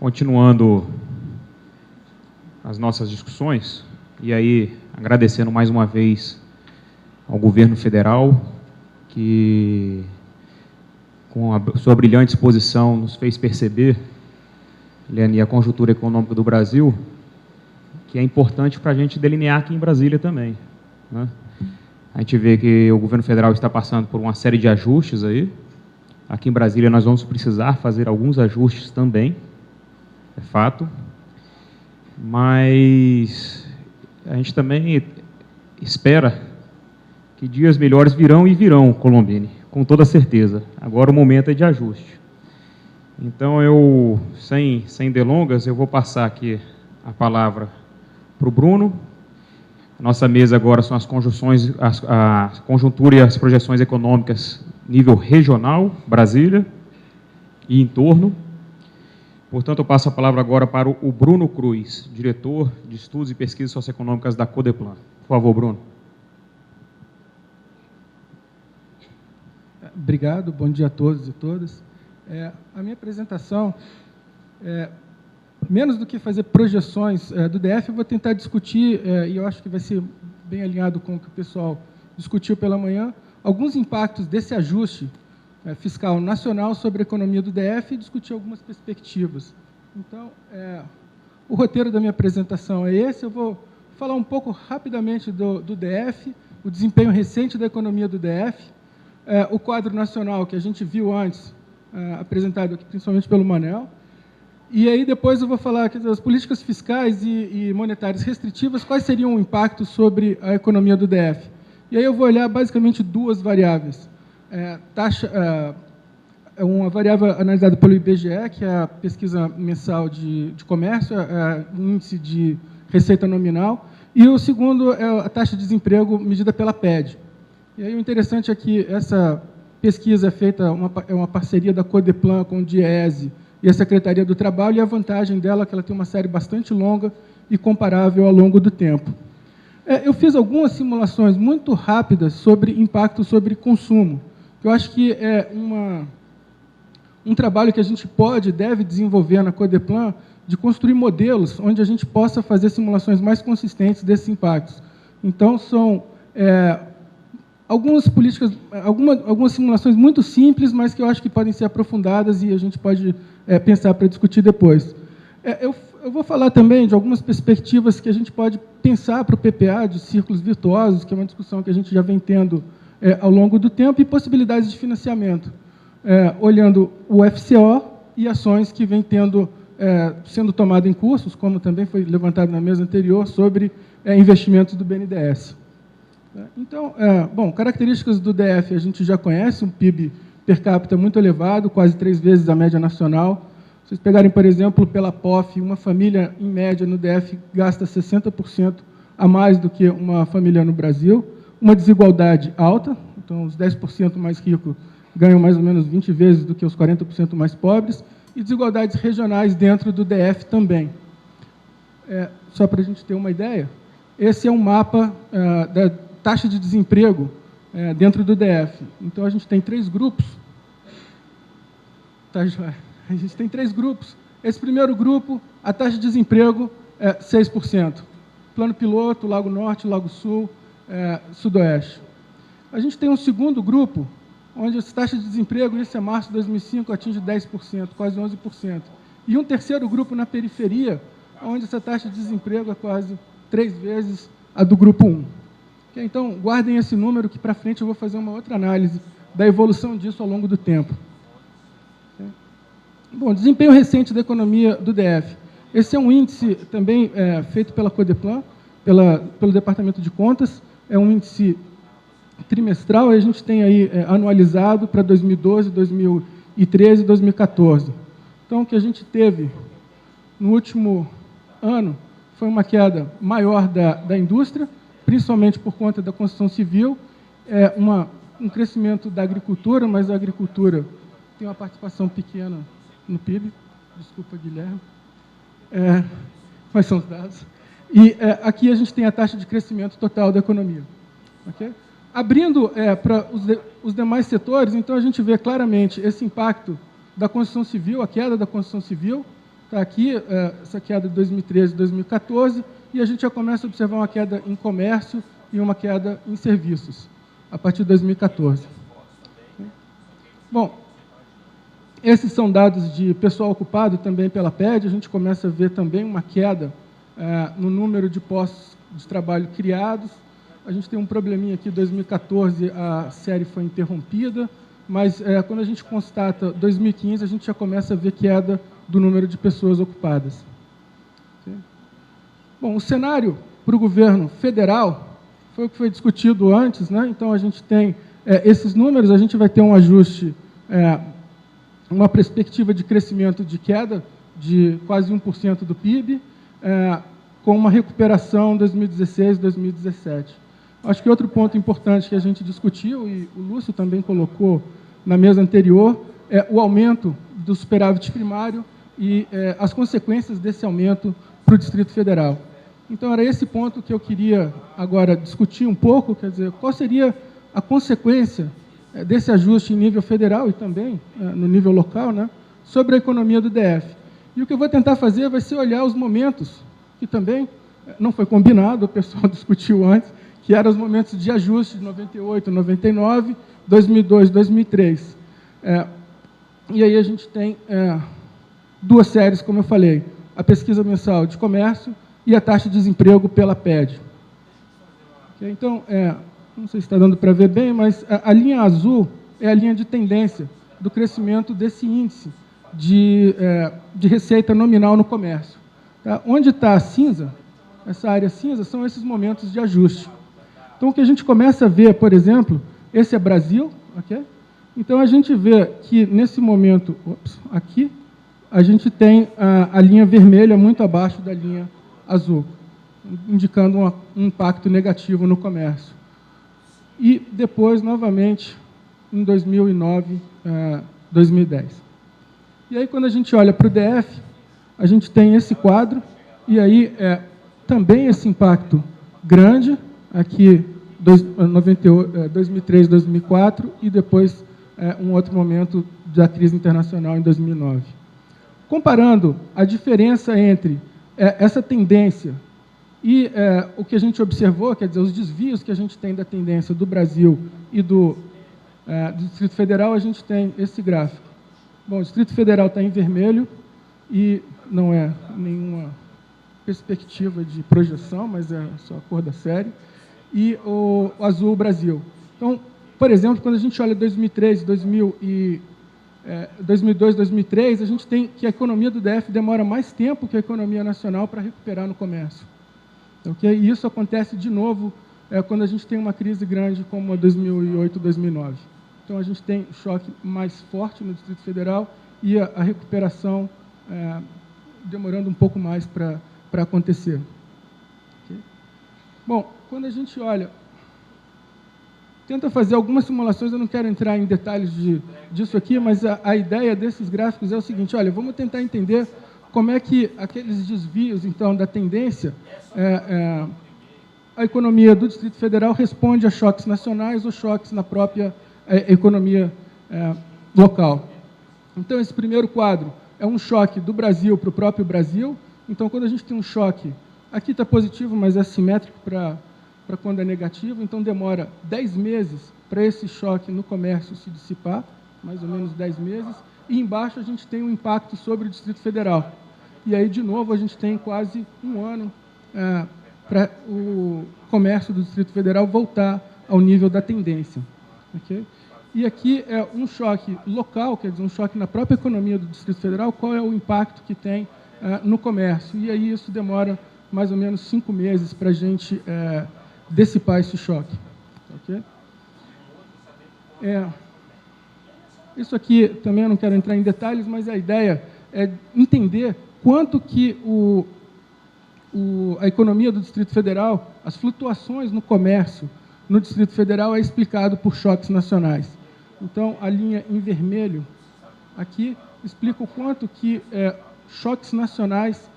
continuando as nossas discussões, e aí agradecendo mais uma vez ao governo federal, que com a sua brilhante exposição nos fez perceber, Eliane, a conjuntura econômica do Brasil, que é importante para a gente delinear aqui em Brasília também, né? A gente vê que o governo federal está passando por uma série de ajustes aí. Aqui em Brasília nós vamos precisar fazer alguns ajustes também, é fato. Mas a gente também espera que dias melhores virão e virão, Colombini, com toda certeza. Agora o momento é de ajuste. Então, sem delongas, eu vou passar aqui a palavra para o Bruno. A nossa mesa agora são as conjunções, a conjuntura e as projeções econômicas nível regional, Brasília e entorno. Portanto, eu passo a palavra agora para o Bruno Cruz, diretor de Estudos e Pesquisas Socioeconômicas da Codeplan. Por favor, Bruno. Obrigado, bom dia a todos e todas. A minha apresentação, menos do que fazer projeções do DF, eu vou tentar discutir, e eu acho que vai ser bem alinhado com o que o pessoal discutiu pela manhã, alguns impactos desse ajuste fiscal nacional sobre a economia do DF e discutir algumas perspectivas. Então, o roteiro da minha apresentação é esse. Eu vou falar um pouco rapidamente do DF, o desempenho recente da economia do DF, o quadro nacional que a gente viu antes, apresentado aqui principalmente pelo Manel, e aí depois eu vou falar das políticas fiscais e monetárias restritivas, quais seriam o impacto sobre a economia do DF. E aí eu vou olhar basicamente duas variáveis. Uma variável analisada pelo IBGE, que é a pesquisa mensal de comércio, o índice de receita nominal, e o segundo é a taxa de desemprego medida pela PED. E aí o interessante é que essa pesquisa é feita, é uma parceria da Codeplan com o DIEESE e a Secretaria do Trabalho, e a vantagem dela é que ela tem uma série bastante longa e comparável ao longo do tempo. Eu fiz algumas simulações muito rápidas sobre impacto sobre consumo, que eu acho que é um trabalho que a gente pode e deve desenvolver na Codeplan, de construir modelos onde a gente possa fazer simulações mais consistentes desses impactos. Então, são algumas simulações muito simples, mas que eu acho que podem ser aprofundadas e a gente pode pensar para discutir depois. Eu vou falar também de algumas perspectivas que a gente pode pensar para o PPA, de círculos virtuosos, que é uma discussão que a gente já vem tendo ao longo do tempo, e possibilidades de financiamento, olhando o FCO e ações que vêm sendo tomadas em cursos, como também foi levantado na mesa anterior, sobre investimentos do BNDES. Então, bom, características do DF a gente já conhece, um PIB per capita muito elevado, quase 3 vezes a média nacional. Se vocês pegarem, por exemplo, pela POF, uma família, em média, no DF, gasta 60% a mais do que uma família no Brasil. Uma desigualdade alta, então os 10% mais ricos ganham mais ou menos 20 vezes do que os 40% mais pobres, e desigualdades regionais dentro do DF também. Só para a gente ter uma ideia, esse é um mapa da taxa de desemprego dentro do DF. Então, a gente tem 3 grupos. Tá, Joé? A gente tem 3 grupos. Esse primeiro grupo, a taxa de desemprego é 6%. Plano piloto, Lago Norte, Lago Sul, Sudoeste. A gente tem um segundo grupo, onde a taxa de desemprego, isso é março de 2005, atinge 10%, quase 11%. E um terceiro grupo na periferia, onde essa taxa de desemprego é quase 3 vezes a do grupo 1. Então, guardem esse número, que para frente eu vou fazer uma outra análise da evolução disso ao longo do tempo. Bom, desempenho recente da economia do DF. Esse é um índice também feito pela Codeplan, pelo Departamento de Contas. É um índice trimestral, e a gente tem aí anualizado para 2012, 2013 e 2014. Então, o que a gente teve no último ano foi uma queda maior da indústria, principalmente por conta da construção civil, um crescimento da agricultura, mas a agricultura tem uma participação pequena no PIB. Desculpa, Guilherme. Mas são os dados. E aqui a gente tem a taxa de crescimento total da economia. Okay? Abrindo para os demais setores, então a gente vê claramente esse impacto da construção civil, a queda da construção civil, Está aqui, essa queda de 2013 e 2014, e a gente já começa a observar uma queda em comércio e uma queda em serviços, a partir de 2014. Bom, esses são dados de pessoal ocupado também pela PED. A gente começa a ver também uma queda no número de postos de trabalho criados. A gente tem um probleminha aqui, em 2014 a série foi interrompida, mas quando a gente constata 2015, a gente já começa a ver queda do número de pessoas ocupadas. Okay? Bom, o cenário para o governo federal foi o que foi discutido antes, né? Então, a gente tem esses números, a gente vai ter um ajuste, uma perspectiva de crescimento de queda de quase 1% do PIB, com uma recuperação em 2016, 2017. Acho que outro ponto importante que a gente discutiu, e o Lúcio também colocou na mesa anterior, é o aumento do superávit primário e as consequências desse aumento para o Distrito Federal. Então, era esse ponto que eu queria agora discutir um pouco, quer dizer, qual seria a consequência desse ajuste em nível federal e também no nível local, né, sobre a economia do DF. E o que eu vou tentar fazer vai ser olhar os momentos, que também não foi combinado, o pessoal discutiu antes, que eram os momentos de ajuste de 98, 99, 2002, 2003. E aí a gente tem duas séries, como eu falei, a pesquisa mensal de comércio e a taxa de desemprego pela PED. Okay? Então, não sei se está dando para ver bem, mas a linha azul é a linha de tendência do crescimento desse índice de receita nominal no comércio. Tá? Onde está a cinza, essa área cinza, são esses momentos de ajuste. Então, o que a gente começa a ver, por exemplo, esse é Brasil, ok? Então, a gente vê que, nesse momento, aqui, a gente tem a linha vermelha muito abaixo da linha azul, indicando um impacto negativo no comércio. E depois, novamente, em 2009, 2010. E aí, quando a gente olha para o DF, a gente tem esse quadro, e aí também esse impacto grande, aqui 2003, 2004, e depois um outro momento da crise internacional em 2009. Comparando a diferença entre essa tendência e o que a gente observou, quer dizer, os desvios que a gente tem da tendência do Brasil e do Distrito Federal, a gente tem esse gráfico. Bom, o Distrito Federal está em vermelho e não é nenhuma perspectiva de projeção, mas é só a cor da série, e o azul, o Brasil. Então, por exemplo, quando a gente olha 2003, 2002, 2003, a gente tem que a economia do DF demora mais tempo que a economia nacional para recuperar no comércio. Okay? E isso acontece de novo quando a gente tem uma crise grande como a 2008, 2009. Então, a gente tem choque mais forte no Distrito Federal e a recuperação demorando um pouco mais para acontecer. Okay? Bom, quando a gente olha, tenta fazer algumas simulações, eu não quero entrar em detalhes disso aqui, mas a ideia desses gráficos é o seguinte, olha, vamos tentar entender como é que aqueles desvios, então, da tendência, a economia do Distrito Federal responde a choques nacionais ou choques na própria economia local. Então, esse primeiro quadro é um choque do Brasil para o próprio Brasil. Então, quando a gente tem um choque, aqui está positivo, mas é simétrico para quando é negativo, então demora 10 meses para esse choque no comércio se dissipar, mais ou menos 10 meses, e embaixo a gente tem um impacto sobre o Distrito Federal. E aí, de novo, a gente tem quase um ano para o comércio do Distrito Federal voltar ao nível da tendência. Okay? E aqui é um choque local, quer dizer, um choque na própria economia do Distrito Federal, qual é o impacto que tem no comércio. E aí isso demora mais ou menos 5 meses para a gente dissipar esse choque. Okay? Isso aqui também eu não quero entrar em detalhes, mas a ideia é entender quanto que a economia do Distrito Federal, as flutuações no comércio no Distrito Federal é explicado por choques nacionais. Então, a linha em vermelho aqui explica o quanto que choques nacionais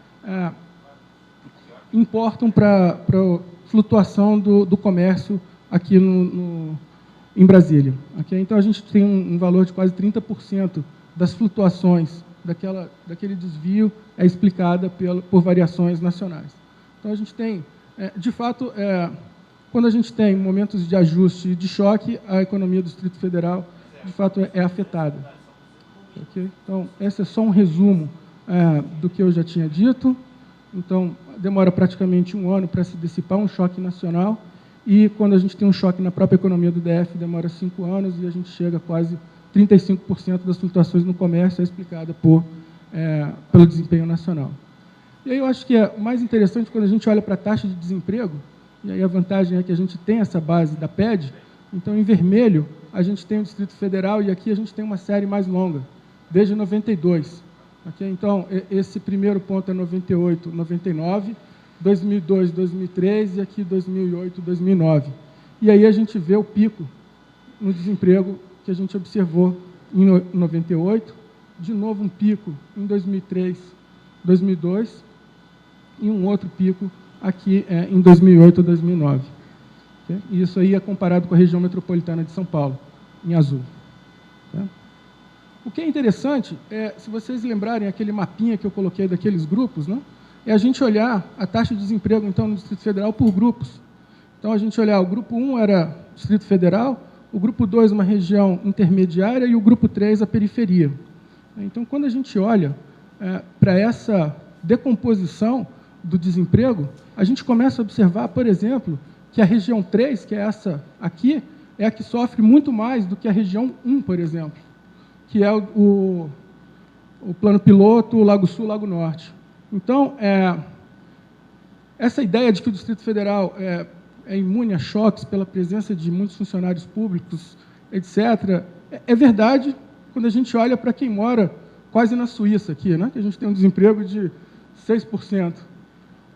importam para a flutuação do comércio aqui em Brasília. Okay? Então, a gente tem um valor de quase 30% das flutuações daquele desvio é explicada por variações nacionais. Então, a gente tem, de fato, quando a gente tem momentos de ajuste e de choque, a economia do Distrito Federal, de fato, é afetada. Okay? Então, esse é só um resumo do que eu já tinha dito. Então, demora praticamente 1 ano para se dissipar um choque nacional, e quando a gente tem um choque na própria economia do DF, demora 5 anos, e a gente chega a quase 35% das flutuações no comércio é explicada pelo desempenho nacional. E aí eu acho que é mais interessante quando a gente olha para a taxa de desemprego, e aí a vantagem é que a gente tem essa base da PED. Então, em vermelho, a gente tem o Distrito Federal, e aqui a gente tem uma série mais longa, desde 92. Okay? Então, esse primeiro ponto é 98, 99, 2002, 2003, e aqui 2008, 2009. E aí a gente vê o pico no desemprego que a gente observou em 98, de novo um pico em 2003, 2002, e um outro pico aqui em 2008 ou 2009. Okay? E isso aí é comparado com a região metropolitana de São Paulo, em azul. Tá? O que é interessante se vocês lembrarem aquele mapinha que eu coloquei daqueles grupos, né, é a gente olhar a taxa de desemprego, então, no Distrito Federal por grupos. Então, a gente olhar, o grupo 1 era Distrito Federal, o grupo 2 uma região intermediária e o grupo 3 a periferia. Então, quando a gente olha para essa decomposição do desemprego, a gente começa a observar, por exemplo, que a região 3, que é essa aqui, é a que sofre muito mais do que a região 1, por exemplo, que é o plano piloto, Lago Sul, Lago Norte. Então, essa ideia de que o Distrito Federal é imune a choques pela presença de muitos funcionários públicos, etc., é verdade quando a gente olha para quem mora quase na Suíça aqui, né? Que a gente tem um desemprego de 6%.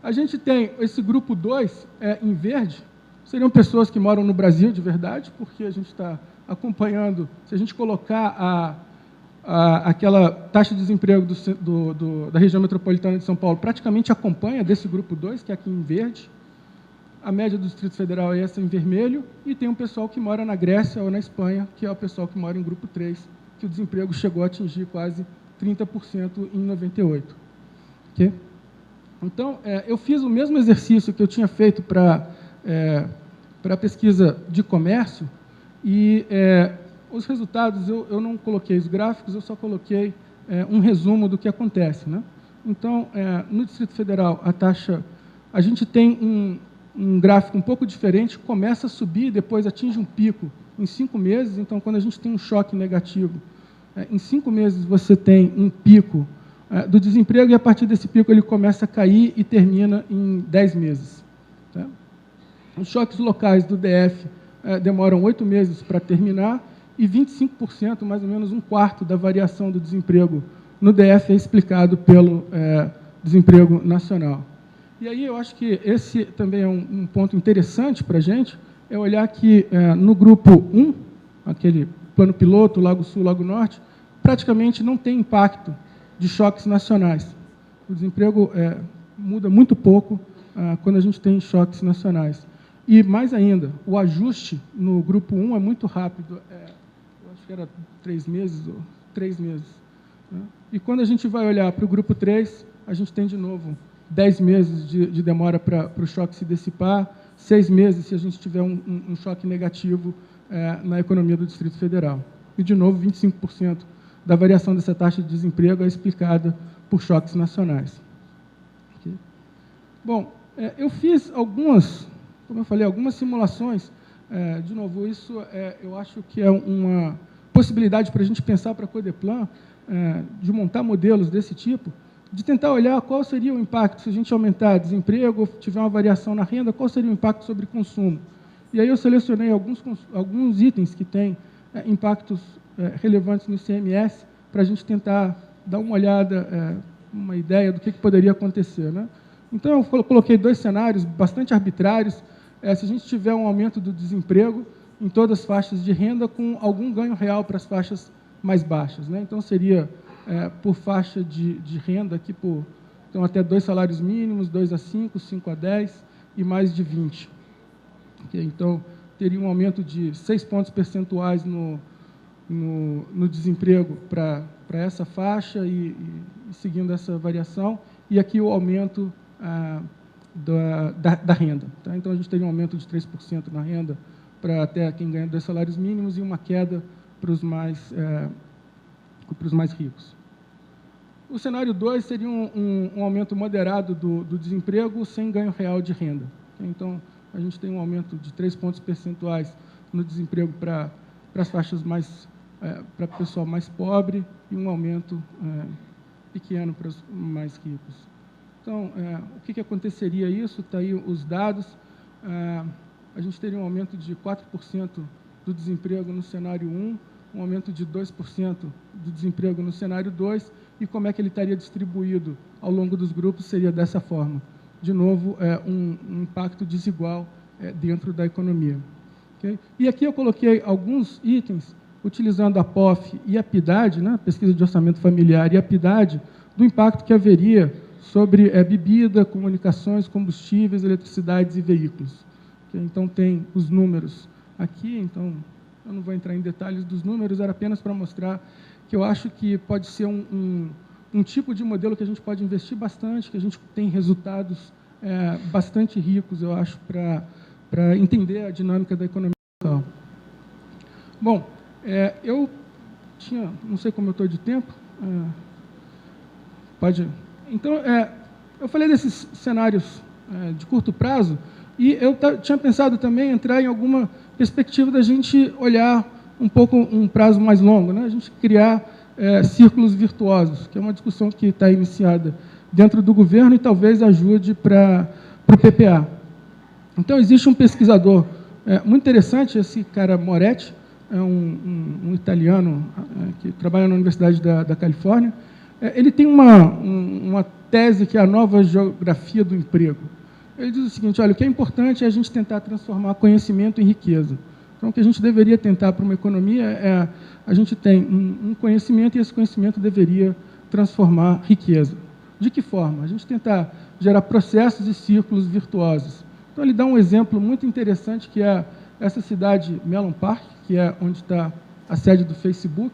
A gente tem esse grupo 2, em verde, seriam pessoas que moram no Brasil de verdade, porque a gente está acompanhando, se a gente colocar aquela taxa de desemprego da região metropolitana de São Paulo, praticamente acompanha desse grupo 2, que é aqui em verde. A média do Distrito Federal é essa em vermelho, e tem um pessoal que mora na Grécia ou na Espanha, que é o pessoal que mora em grupo 3, que o desemprego chegou a atingir quase 30% em 98. Okay? Então, eu fiz o mesmo exercício que eu tinha feito para a pesquisa de comércio, e os resultados, eu não coloquei os gráficos, eu só coloquei um resumo do que acontece. Né? Então, no Distrito Federal, a gente tem um gráfico um pouco diferente, começa a subir, depois atinge um pico em 5 meses. Então, quando a gente tem um choque negativo, em 5 meses você tem um pico do desemprego, e a partir desse pico ele começa a cair e termina em 10 meses. Tá? Os choques locais do DF demoram 8 meses para terminar, e 25%, mais ou menos um quarto da variação do desemprego no DF é explicado pelo desemprego nacional. E aí eu acho que esse também é um ponto interessante para a gente, é olhar que no grupo 1, aquele plano piloto, Lago Sul, Lago Norte, praticamente não tem impacto de choques nacionais. O desemprego muda muito pouco quando a gente tem choques nacionais. E, mais ainda, o ajuste no grupo 1 é muito rápido, eu acho que era 3 meses, ou 3 meses. Né? E quando a gente vai olhar para o grupo 3, a gente tem, de novo, 10 meses de demora para o choque se dissipar, 6 meses se a gente tiver um choque negativo na economia do Distrito Federal. E, de novo, 25% da variação dessa taxa de desemprego é explicada por choques nacionais. Okay? Bom, eu fiz como eu falei, algumas simulações. De novo, isso eu acho que é uma possibilidade para a gente pensar para a Codeplan, de montar modelos desse tipo, de tentar olhar qual seria o impacto se a gente aumentar desemprego, tiver uma variação na renda, qual seria o impacto sobre consumo. E aí eu selecionei alguns itens que têm impactos relevantes no ICMS, para a gente tentar dar uma olhada, uma ideia do que poderia acontecer. Né? Então, eu coloquei 2 cenários bastante arbitrários. Se a gente tiver um aumento do desemprego em todas as faixas de renda, com algum ganho real para as faixas mais baixas. Né? Então, seria por faixa de renda, aqui então, até 2 salários mínimos, 2 a 5, 5 a 10 e mais de 20. Okay? Então, teria um aumento de 6 pontos percentuais no desemprego para essa faixa e seguindo essa variação, e aqui o aumento da renda. Tá? Então, a gente teria um aumento de 3% na renda para até quem ganha 2 salários mínimos e uma queda para os mais ricos. O cenário 2 seria um aumento moderado do desemprego sem ganho real de renda. Então, a gente tem um aumento de 3 pontos percentuais no desemprego para as faixas para o pessoal mais pobre e um aumento pequeno para os mais ricos. Então, o que aconteceria isso? Está aí os dados. A gente teria um aumento de 4% do desemprego no cenário 1, um aumento de 2% do desemprego no cenário 2, e como é que ele estaria distribuído ao longo dos grupos seria dessa forma. De novo, um impacto desigual dentro da economia. Okay? E aqui eu coloquei alguns itens, utilizando a POF e a PIDAD, né, Pesquisa de Orçamento Familiar, e a PIDAD, do impacto que haveria sobre bebida, comunicações, combustíveis, eletricidades e veículos. Okay? Então, tem os números aqui, então, eu não vou entrar em detalhes dos números, era apenas para mostrar que eu acho que pode ser um tipo de modelo que a gente pode investir bastante, que a gente tem resultados bastante ricos, eu acho, para entender a dinâmica da economia local. Bom, eu tinha, não sei como eu estou de tempo, pode... Então, eu falei desses cenários de curto prazo, e eu tinha pensado também em entrar em alguma perspectiva da gente olhar um pouco um prazo mais longo, né? A gente criar círculos virtuosos, que é uma discussão que está iniciada dentro do governo e talvez ajude para o PPA. Então, existe um pesquisador muito interessante, esse cara Moretti, é um italiano que trabalha na Universidade da Califórnia. Ele tem uma tese que é a nova geografia do emprego. Ele diz o seguinte, olha, o que é importante é a gente tentar transformar conhecimento em riqueza. Então, o que a gente deveria tentar para uma economia a gente tem um conhecimento e esse conhecimento deveria transformar riqueza. De que forma? A gente tentar gerar processos e círculos virtuosos. Então, ele dá um exemplo muito interessante, que é essa cidade, Melon Park, que é onde está a sede do Facebook,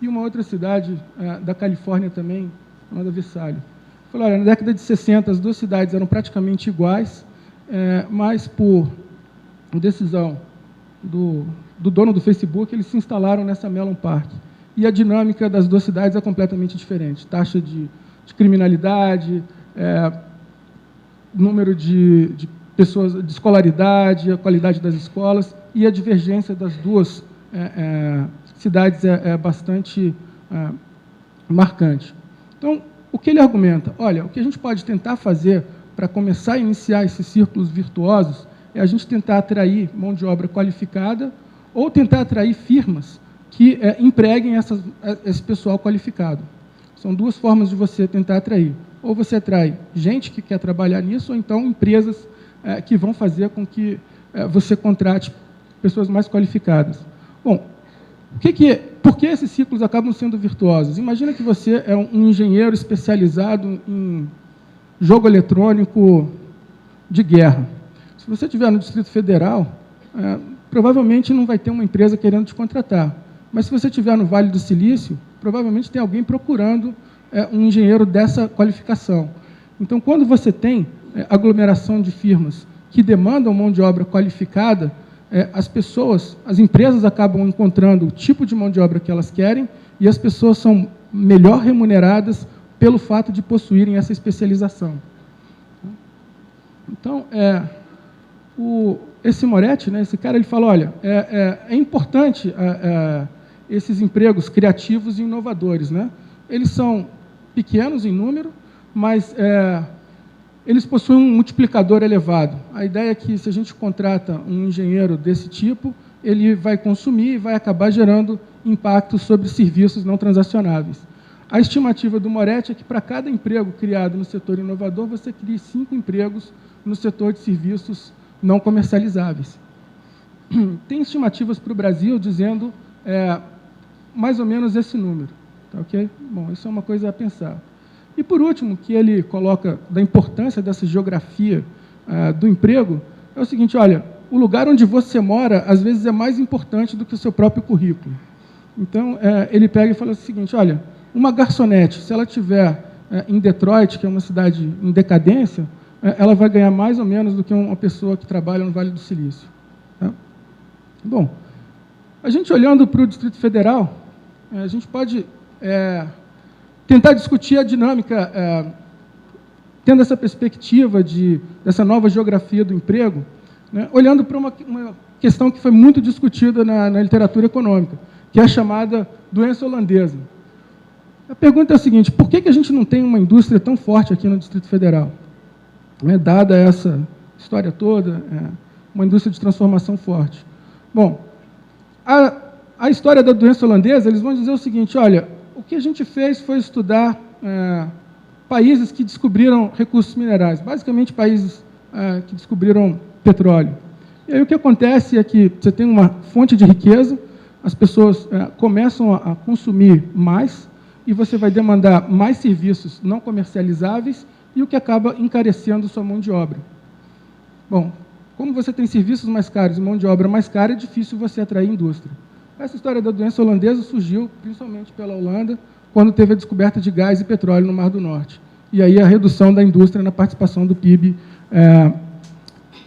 e uma outra cidade da Califórnia também, chamada Visalia. Ele falou, olha, na década de 60, as duas cidades eram praticamente iguais, mas por decisão do dono do Facebook, eles se instalaram nessa Melon Park. E a dinâmica das duas cidades é completamente diferente. Taxa de criminalidade, número de pessoas, de escolaridade, a qualidade das escolas, e a divergência das duas cidades é bastante marcante. Então, o que ele argumenta? Olha, o que a gente pode tentar fazer para começar a iniciar esses círculos virtuosos é a gente tentar atrair mão de obra qualificada ou tentar atrair firmas que empreguem esse pessoal qualificado. São duas formas de você tentar atrair. Ou você atrai gente que quer trabalhar nisso, ou então empresas que vão fazer com que você contrate pessoas mais qualificadas. Bom, por que esses ciclos acabam sendo virtuosos? Imagina que você é um engenheiro especializado em jogo eletrônico de guerra. Se você estiver no Distrito Federal, provavelmente não vai ter uma empresa querendo te contratar. Mas se você estiver no Vale do Silício, provavelmente tem alguém procurando um engenheiro dessa qualificação. Então, quando você tem aglomeração de firmas que demandam mão de obra qualificada, as empresas acabam encontrando o tipo de mão de obra que elas querem e as pessoas são melhor remuneradas pelo fato de possuírem essa especialização. Então, esse Moretti, né, esse cara, ele fala, olha, é importante esses empregos criativos e inovadores, né? Eles são pequenos em número, mas eles possuem um multiplicador elevado. A ideia é que, se a gente contrata um engenheiro desse tipo, ele vai consumir e vai acabar gerando impacto sobre serviços não transacionáveis. A estimativa do Moretti é que, para cada emprego criado no setor inovador, você crie 5 empregos no setor de serviços não comercializáveis. Tem estimativas para o Brasil dizendo mais ou menos esse número. Tá, ok? Bom, isso é uma coisa a pensar. E, por último, que ele coloca da importância dessa geografia do emprego, é o seguinte, olha, o lugar onde você mora, às vezes, é mais importante do que o seu próprio currículo. Então, ele pega e fala o seguinte, olha, uma garçonete, se ela estiver em Detroit, que é uma cidade em decadência, ela vai ganhar mais ou menos do que uma pessoa que trabalha no Vale do Silício. Tá? Bom, a gente olhando para o Distrito Federal, a gente pode tentar discutir a dinâmica, tendo essa perspectiva dessa nova geografia do emprego, né, olhando para uma questão que foi muito discutida na literatura econômica, que é a chamada doença holandesa. A pergunta é a seguinte: por que a gente não tem uma indústria tão forte aqui no Distrito Federal? Dada essa história toda, uma indústria de transformação forte. Bom, a história da doença holandesa, eles vão dizer o seguinte: olha, o que a gente fez foi estudar países que descobriram recursos minerais, basicamente países que descobriram petróleo. E aí o que acontece é que você tem uma fonte de riqueza, as pessoas começam a consumir mais, e você vai demandar mais serviços não comercializáveis, e o que acaba encarecendo sua mão de obra. Bom, como você tem serviços mais caros e mão de obra mais cara, é difícil você atrair indústria. Essa história da doença holandesa surgiu principalmente pela Holanda, quando teve a descoberta de gás e petróleo no Mar do Norte. E aí a redução da indústria na participação do PIB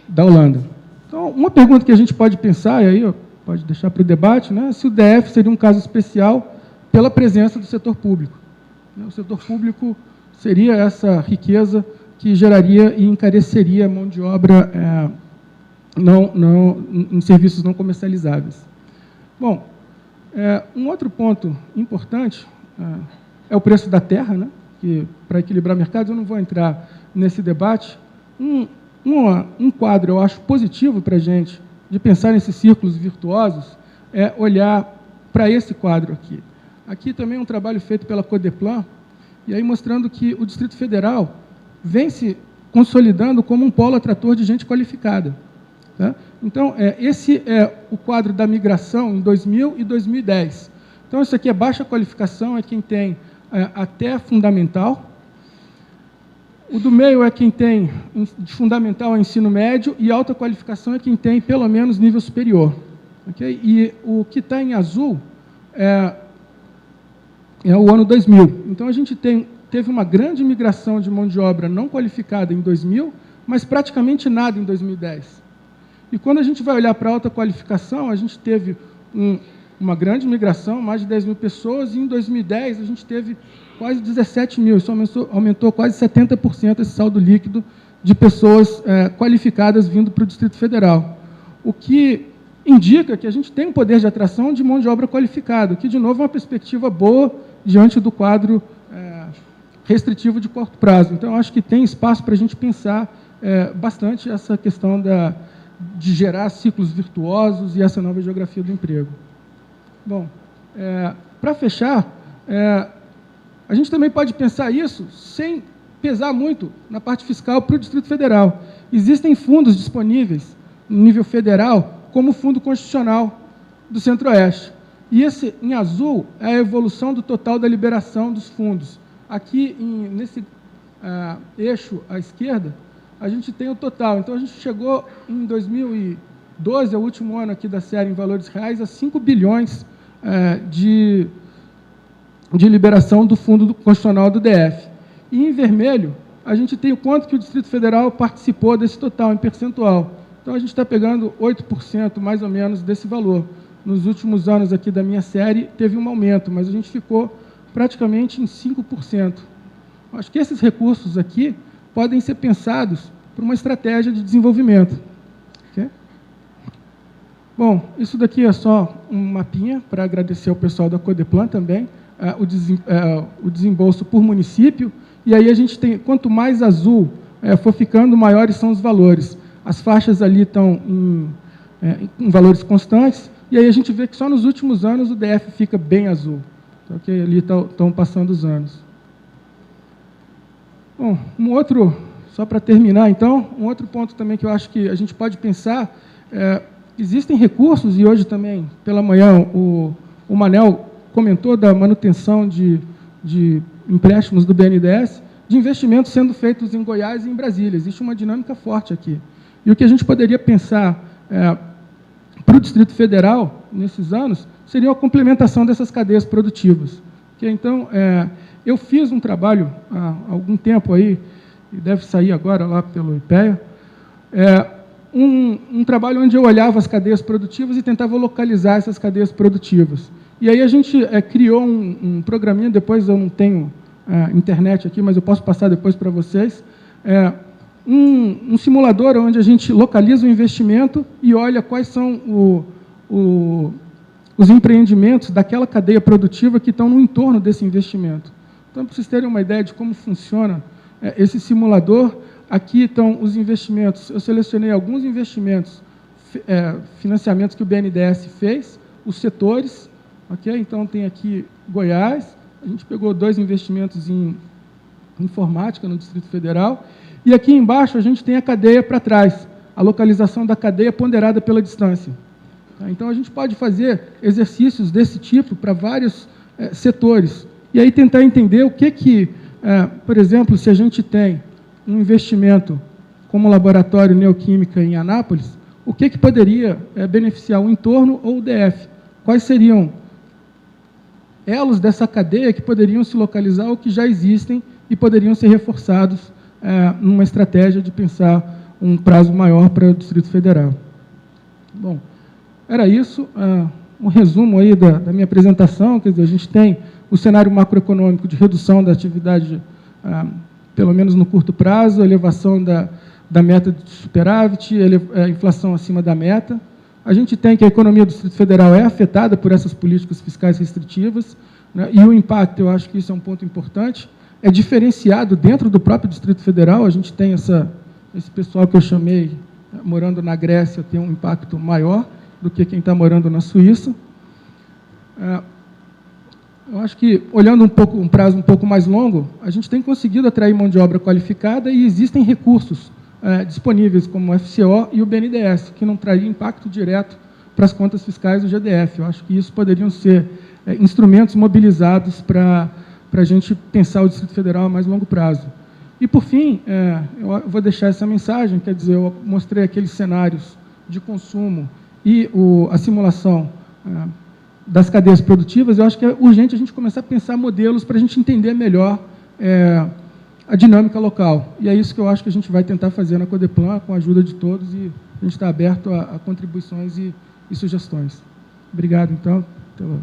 da Holanda. Então, uma pergunta que a gente pode pensar, e aí pode deixar para o debate, né, se o DF seria um caso especial pela presença do setor público. O setor público seria essa riqueza que geraria e encareceria a mão de obra em serviços não comercializáveis. Bom, um outro ponto importante é o preço da terra, né, que, para equilibrar mercados, eu não vou entrar nesse debate. Um quadro, eu acho, positivo para a gente, de pensar nesses círculos virtuosos, é olhar para esse quadro aqui. Aqui também é um trabalho feito pela Codeplan, e aí mostrando que o Distrito Federal vem se consolidando como um polo atrator de gente qualificada. Tá? Então, esse é o quadro da migração em 2000 e 2010. Então, isso aqui é baixa qualificação, é quem tem até fundamental. O do meio é quem tem de fundamental a ensino médio, e alta qualificação é quem tem pelo menos nível superior. Okay? E o que está em azul é o ano 2000. Então, a gente teve uma grande migração de mão de obra não qualificada em 2000, mas praticamente nada em 2010. E quando a gente vai olhar para a alta qualificação, a gente teve uma grande migração, mais de 10 mil pessoas, e em 2010 a gente teve quase 17 mil, isso aumentou quase 70% esse saldo líquido de pessoas qualificadas vindo para o Distrito Federal. O que indica que a gente tem um poder de atração de mão de obra qualificada, que, de novo, é uma perspectiva boa diante do quadro restritivo de curto prazo. Então, eu acho que tem espaço para a gente pensar bastante essa questão de gerar ciclos virtuosos e essa nova geografia do emprego. Bom, para fechar, a gente também pode pensar isso sem pesar muito na parte fiscal para o Distrito Federal. Existem fundos disponíveis no nível federal, como o Fundo Constitucional do Centro-Oeste. E esse, em azul, é a evolução do total da liberação dos fundos. Aqui, nesse eixo à esquerda, a gente tem o total. Então, a gente chegou em 2012, é o último ano aqui da série em valores reais, a 5 bilhões de liberação do Fundo Constitucional do DF. E, em vermelho, a gente tem o quanto que o Distrito Federal participou desse total, em percentual. Então, a gente está pegando 8%, mais ou menos, desse valor. Nos últimos anos aqui da minha série, teve um aumento, mas a gente ficou praticamente em 5%. Acho que esses recursos aqui podem ser pensados por uma estratégia de desenvolvimento. Okay? Bom, isso daqui é só um mapinha para agradecer ao pessoal da Codeplan também, o desembolso por município, e aí a gente tem, quanto mais azul for ficando, maiores são os valores. As faixas ali estão em valores constantes, e aí a gente vê que só nos últimos anos o DF fica bem azul. Então, okay, ali estão passando os anos. Bom, só para terminar, então, um outro ponto também que eu acho que a gente pode pensar, existem recursos, e hoje também, pela manhã, o Manel comentou da manutenção de empréstimos do BNDES, de investimentos sendo feitos em Goiás e em Brasília. Existe uma dinâmica forte aqui. E o que a gente poderia pensar para o Distrito Federal, nesses anos, seria a complementação dessas cadeias produtivas. Okay? Então, eu fiz um trabalho há algum tempo aí, e deve sair agora lá pelo IPEA, um trabalho onde eu olhava as cadeias produtivas e tentava localizar essas cadeias produtivas. E aí a gente criou um programinha, depois eu não tenho internet aqui, mas eu posso passar depois para vocês, um simulador onde a gente localiza o investimento e olha quais são os empreendimentos daquela cadeia produtiva que estão no entorno desse investimento. Então, para vocês terem uma ideia de como funciona esse simulador, aqui estão os investimentos. Eu selecionei alguns investimentos, financiamentos que o BNDES fez, os setores. Okay? Então, tem aqui Goiás, a gente pegou 2 investimentos em informática no Distrito Federal, e aqui embaixo a gente tem a cadeia para trás, a localização da cadeia ponderada pela distância. Então, a gente pode fazer exercícios desse tipo para vários setores, e aí tentar entender o que por exemplo, se a gente tem um investimento como laboratório Neoquímica em Anápolis, o que poderia beneficiar o entorno ou o DF? Quais seriam elos dessa cadeia que poderiam se localizar ou que já existem e poderiam ser reforçados numa estratégia de pensar um prazo maior para o Distrito Federal. Bom, era isso, um resumo aí da minha apresentação. Quer dizer, a gente tem o cenário macroeconômico de redução da atividade, pelo menos no curto prazo, elevação da meta de superávit, a inflação acima da meta. A gente tem que a economia do Distrito Federal é afetada por essas políticas fiscais restritivas, né, e o impacto, eu acho que isso é um ponto importante, é diferenciado dentro do próprio Distrito Federal. A gente tem esse pessoal que eu chamei, morando na Grécia, tem um impacto maior do que quem está morando na Suíça. Eu acho que, olhando um prazo um pouco mais longo, a gente tem conseguido atrair mão de obra qualificada e existem recursos disponíveis, como o FCO e o BNDES, que não trariam impacto direto para as contas fiscais do GDF. Eu acho que isso poderiam ser instrumentos mobilizados para a gente pensar o Distrito Federal a mais longo prazo. E, por fim, eu vou deixar essa mensagem, quer dizer, eu mostrei aqueles cenários de consumo e a simulação das cadeias produtivas. Eu acho que é urgente a gente começar a pensar modelos para a gente entender melhor a dinâmica local. E é isso que eu acho que a gente vai tentar fazer na Codeplan, com a ajuda de todos, e a gente está aberto a contribuições e sugestões. Obrigado, então. Até logo.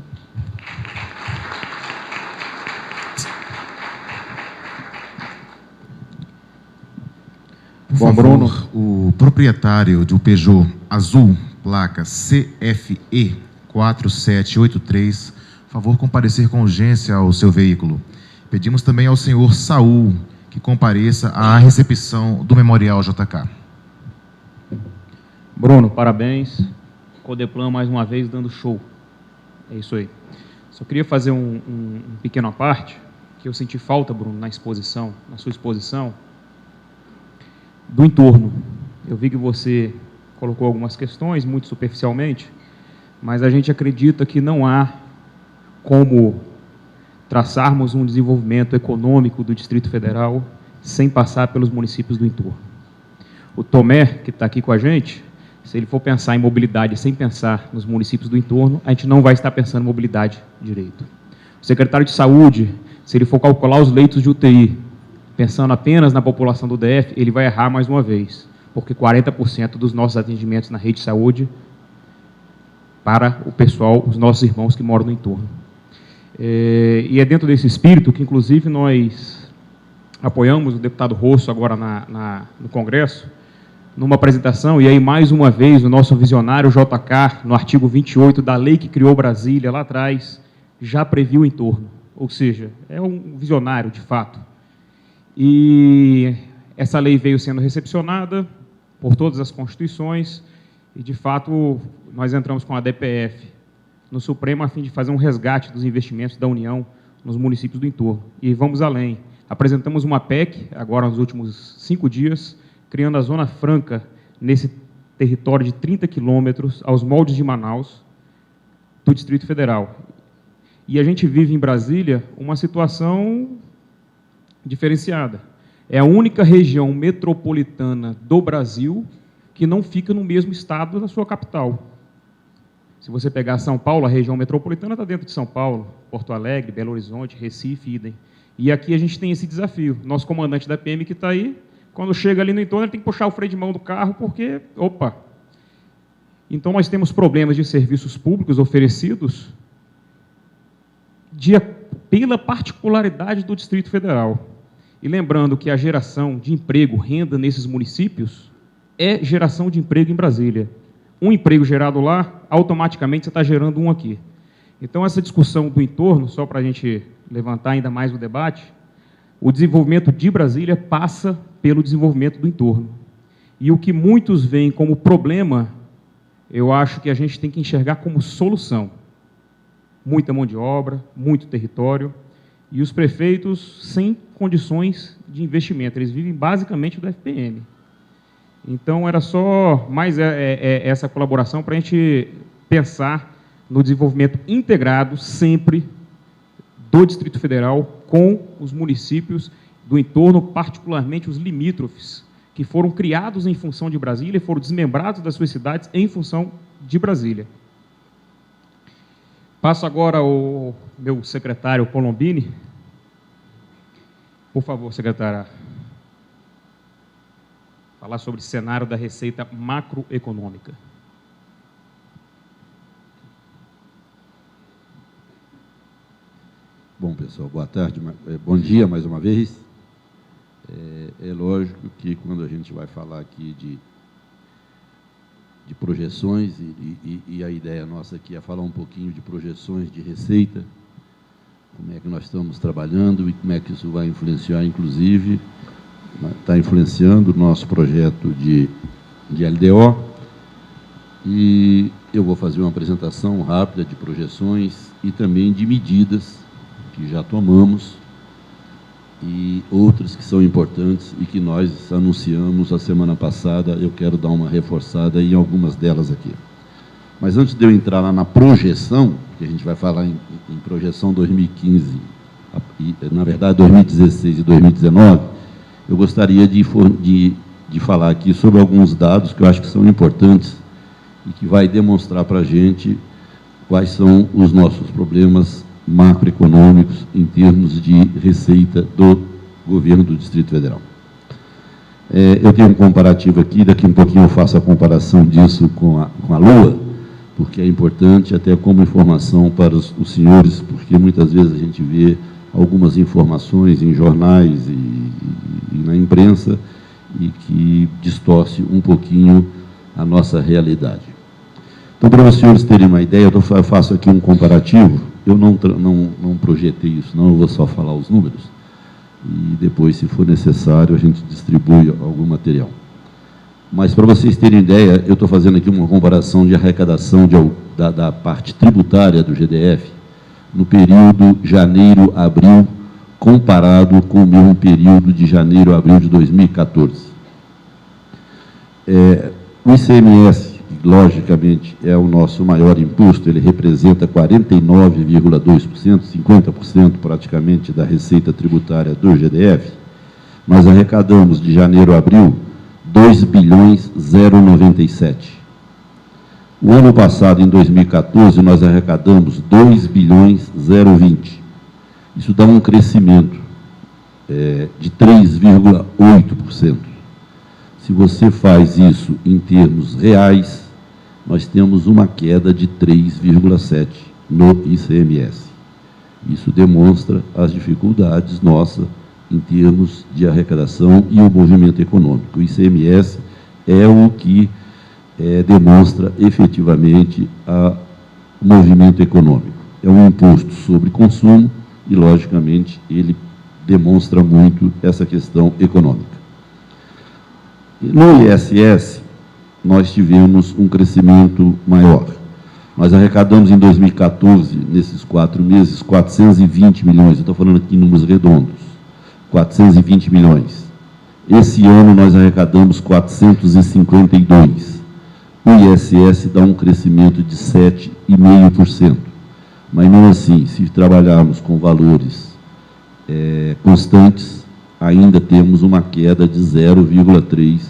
Por favor, o proprietário do Peugeot azul, placa CFE 4783, por favor, comparecer com urgência ao seu veículo. Pedimos também ao senhor Saul que compareça à recepção do Memorial JK. Bruno, parabéns. Codeplan, mais uma vez, dando show. É isso aí. Só queria fazer um pequeno à parte, que eu senti falta, Bruno, na sua exposição, do entorno. Eu vi que você colocou algumas questões, muito superficialmente, mas a gente acredita que não há como traçarmos um desenvolvimento econômico do Distrito Federal sem passar pelos municípios do entorno. O Tomé, que está aqui com a gente, se ele for pensar em mobilidade sem pensar nos municípios do entorno, a gente não vai estar pensando em mobilidade direito. O secretário de Saúde, se ele for calcular os leitos de UTI, pensando apenas na população do DF, ele vai errar mais uma vez, porque 40% dos nossos atendimentos na rede de saúde para o pessoal, os nossos irmãos que moram no entorno. E é dentro desse espírito que, inclusive, nós apoiamos o deputado Rosso agora no Congresso, numa apresentação, e aí, mais uma vez, o nosso visionário JK, no artigo 28 da lei que criou Brasília, lá atrás, já previu o entorno. Ou seja, é um visionário, de fato. E essa lei veio sendo recepcionada por todas as constituições, e, de fato, nós entramos com a DPF no Supremo a fim de fazer um resgate dos investimentos da União nos municípios do entorno. E vamos além. Apresentamos uma PEC, agora nos últimos 5 dias, criando a Zona Franca nesse território de 30 quilômetros, aos moldes de Manaus, do Distrito Federal. E a gente vive em Brasília uma situação diferenciada. É a única região metropolitana do Brasil que não fica no mesmo estado da sua capital. Se você pegar São Paulo, a região metropolitana está dentro de São Paulo, Porto Alegre, Belo Horizonte, Recife, idem. E aqui a gente tem esse desafio. Nosso comandante da PM que está aí, quando chega ali no entorno, ele tem que puxar o freio de mão do carro, porque, opa! Então, nós temos problemas de serviços públicos oferecidos pela particularidade do Distrito Federal. E lembrando que a geração de emprego, renda nesses municípios, é geração de emprego em Brasília. Um emprego gerado lá, automaticamente você está gerando um aqui. Então, essa discussão do entorno, só para a gente levantar ainda mais o debate, o desenvolvimento de Brasília passa pelo desenvolvimento do entorno. E o que muitos veem como problema, eu acho que a gente tem que enxergar como solução. Muita mão de obra, muito território, e os prefeitos sem condições de investimento. Eles vivem basicamente do FPM. Então, era só mais essa colaboração para a gente pensar no desenvolvimento integrado, sempre, do Distrito Federal com os municípios do entorno, particularmente os limítrofes, que foram criados em função de Brasília e foram desmembrados das suas cidades em função de Brasília. Passo agora ao meu secretário Colombini. Por favor, secretária. Falar sobre o cenário da receita macroeconômica. Bom, pessoal, boa tarde, bom dia mais uma vez. É lógico que quando a gente vai falar aqui de projeções, e a ideia nossa aqui é falar um pouquinho de projeções de receita, como é que nós estamos trabalhando e como é que isso vai influenciar, inclusive, está influenciando o nosso projeto de LDO, e eu vou fazer uma apresentação rápida de projeções e também de medidas que já tomamos e outras que são importantes e que nós anunciamos a semana passada. Eu quero dar uma reforçada em algumas delas aqui. Mas antes de eu entrar lá na projeção, que a gente vai falar em projeção 2015, na verdade 2016 e 2019, eu gostaria de falar aqui sobre alguns dados que eu acho que são importantes e que vai demonstrar para a gente quais são os nossos problemas macroeconômicos em termos de receita do governo do Distrito Federal. Eu tenho um comparativo aqui, daqui um pouquinho eu faço a comparação disso com a Lua, porque é importante até como informação para os senhores, porque muitas vezes a gente vê algumas informações em jornais e na imprensa e que distorce um pouquinho a nossa realidade. Então, para os senhores terem uma ideia, eu faço aqui um comparativo. Eu não projetei isso, não, eu vou só falar os números, e depois, se for necessário, a gente distribui algum material. Mas, para vocês terem ideia, eu estou fazendo aqui uma comparação de arrecadação da parte tributária do GDF no período janeiro-abril, comparado com o mesmo período de janeiro-abril de 2014. O ICMS, logicamente, é o nosso maior imposto, ele representa 49,2%, 50% praticamente da receita tributária do GDF. Nós arrecadamos de janeiro a abril 2,097. O ano passado, em 2014, nós arrecadamos 2,020. Isso dá um crescimento de 3,8%. Se você faz isso em termos reais, nós temos uma queda de 3,7% no ICMS. Isso demonstra as dificuldades nossas em termos de arrecadação e o movimento econômico. O ICMS é o que demonstra efetivamente o movimento econômico. É um imposto sobre consumo e, logicamente, ele demonstra muito essa questão econômica. No ISS, nós tivemos um crescimento maior. Nós arrecadamos em 2014, nesses 4 meses, 420 milhões, eu estou falando aqui em números redondos, 420 milhões. Esse ano nós arrecadamos 452. O ISS dá um crescimento de 7,5%. Mas, mesmo assim, se trabalharmos com valores constantes, ainda temos uma queda de 0,3%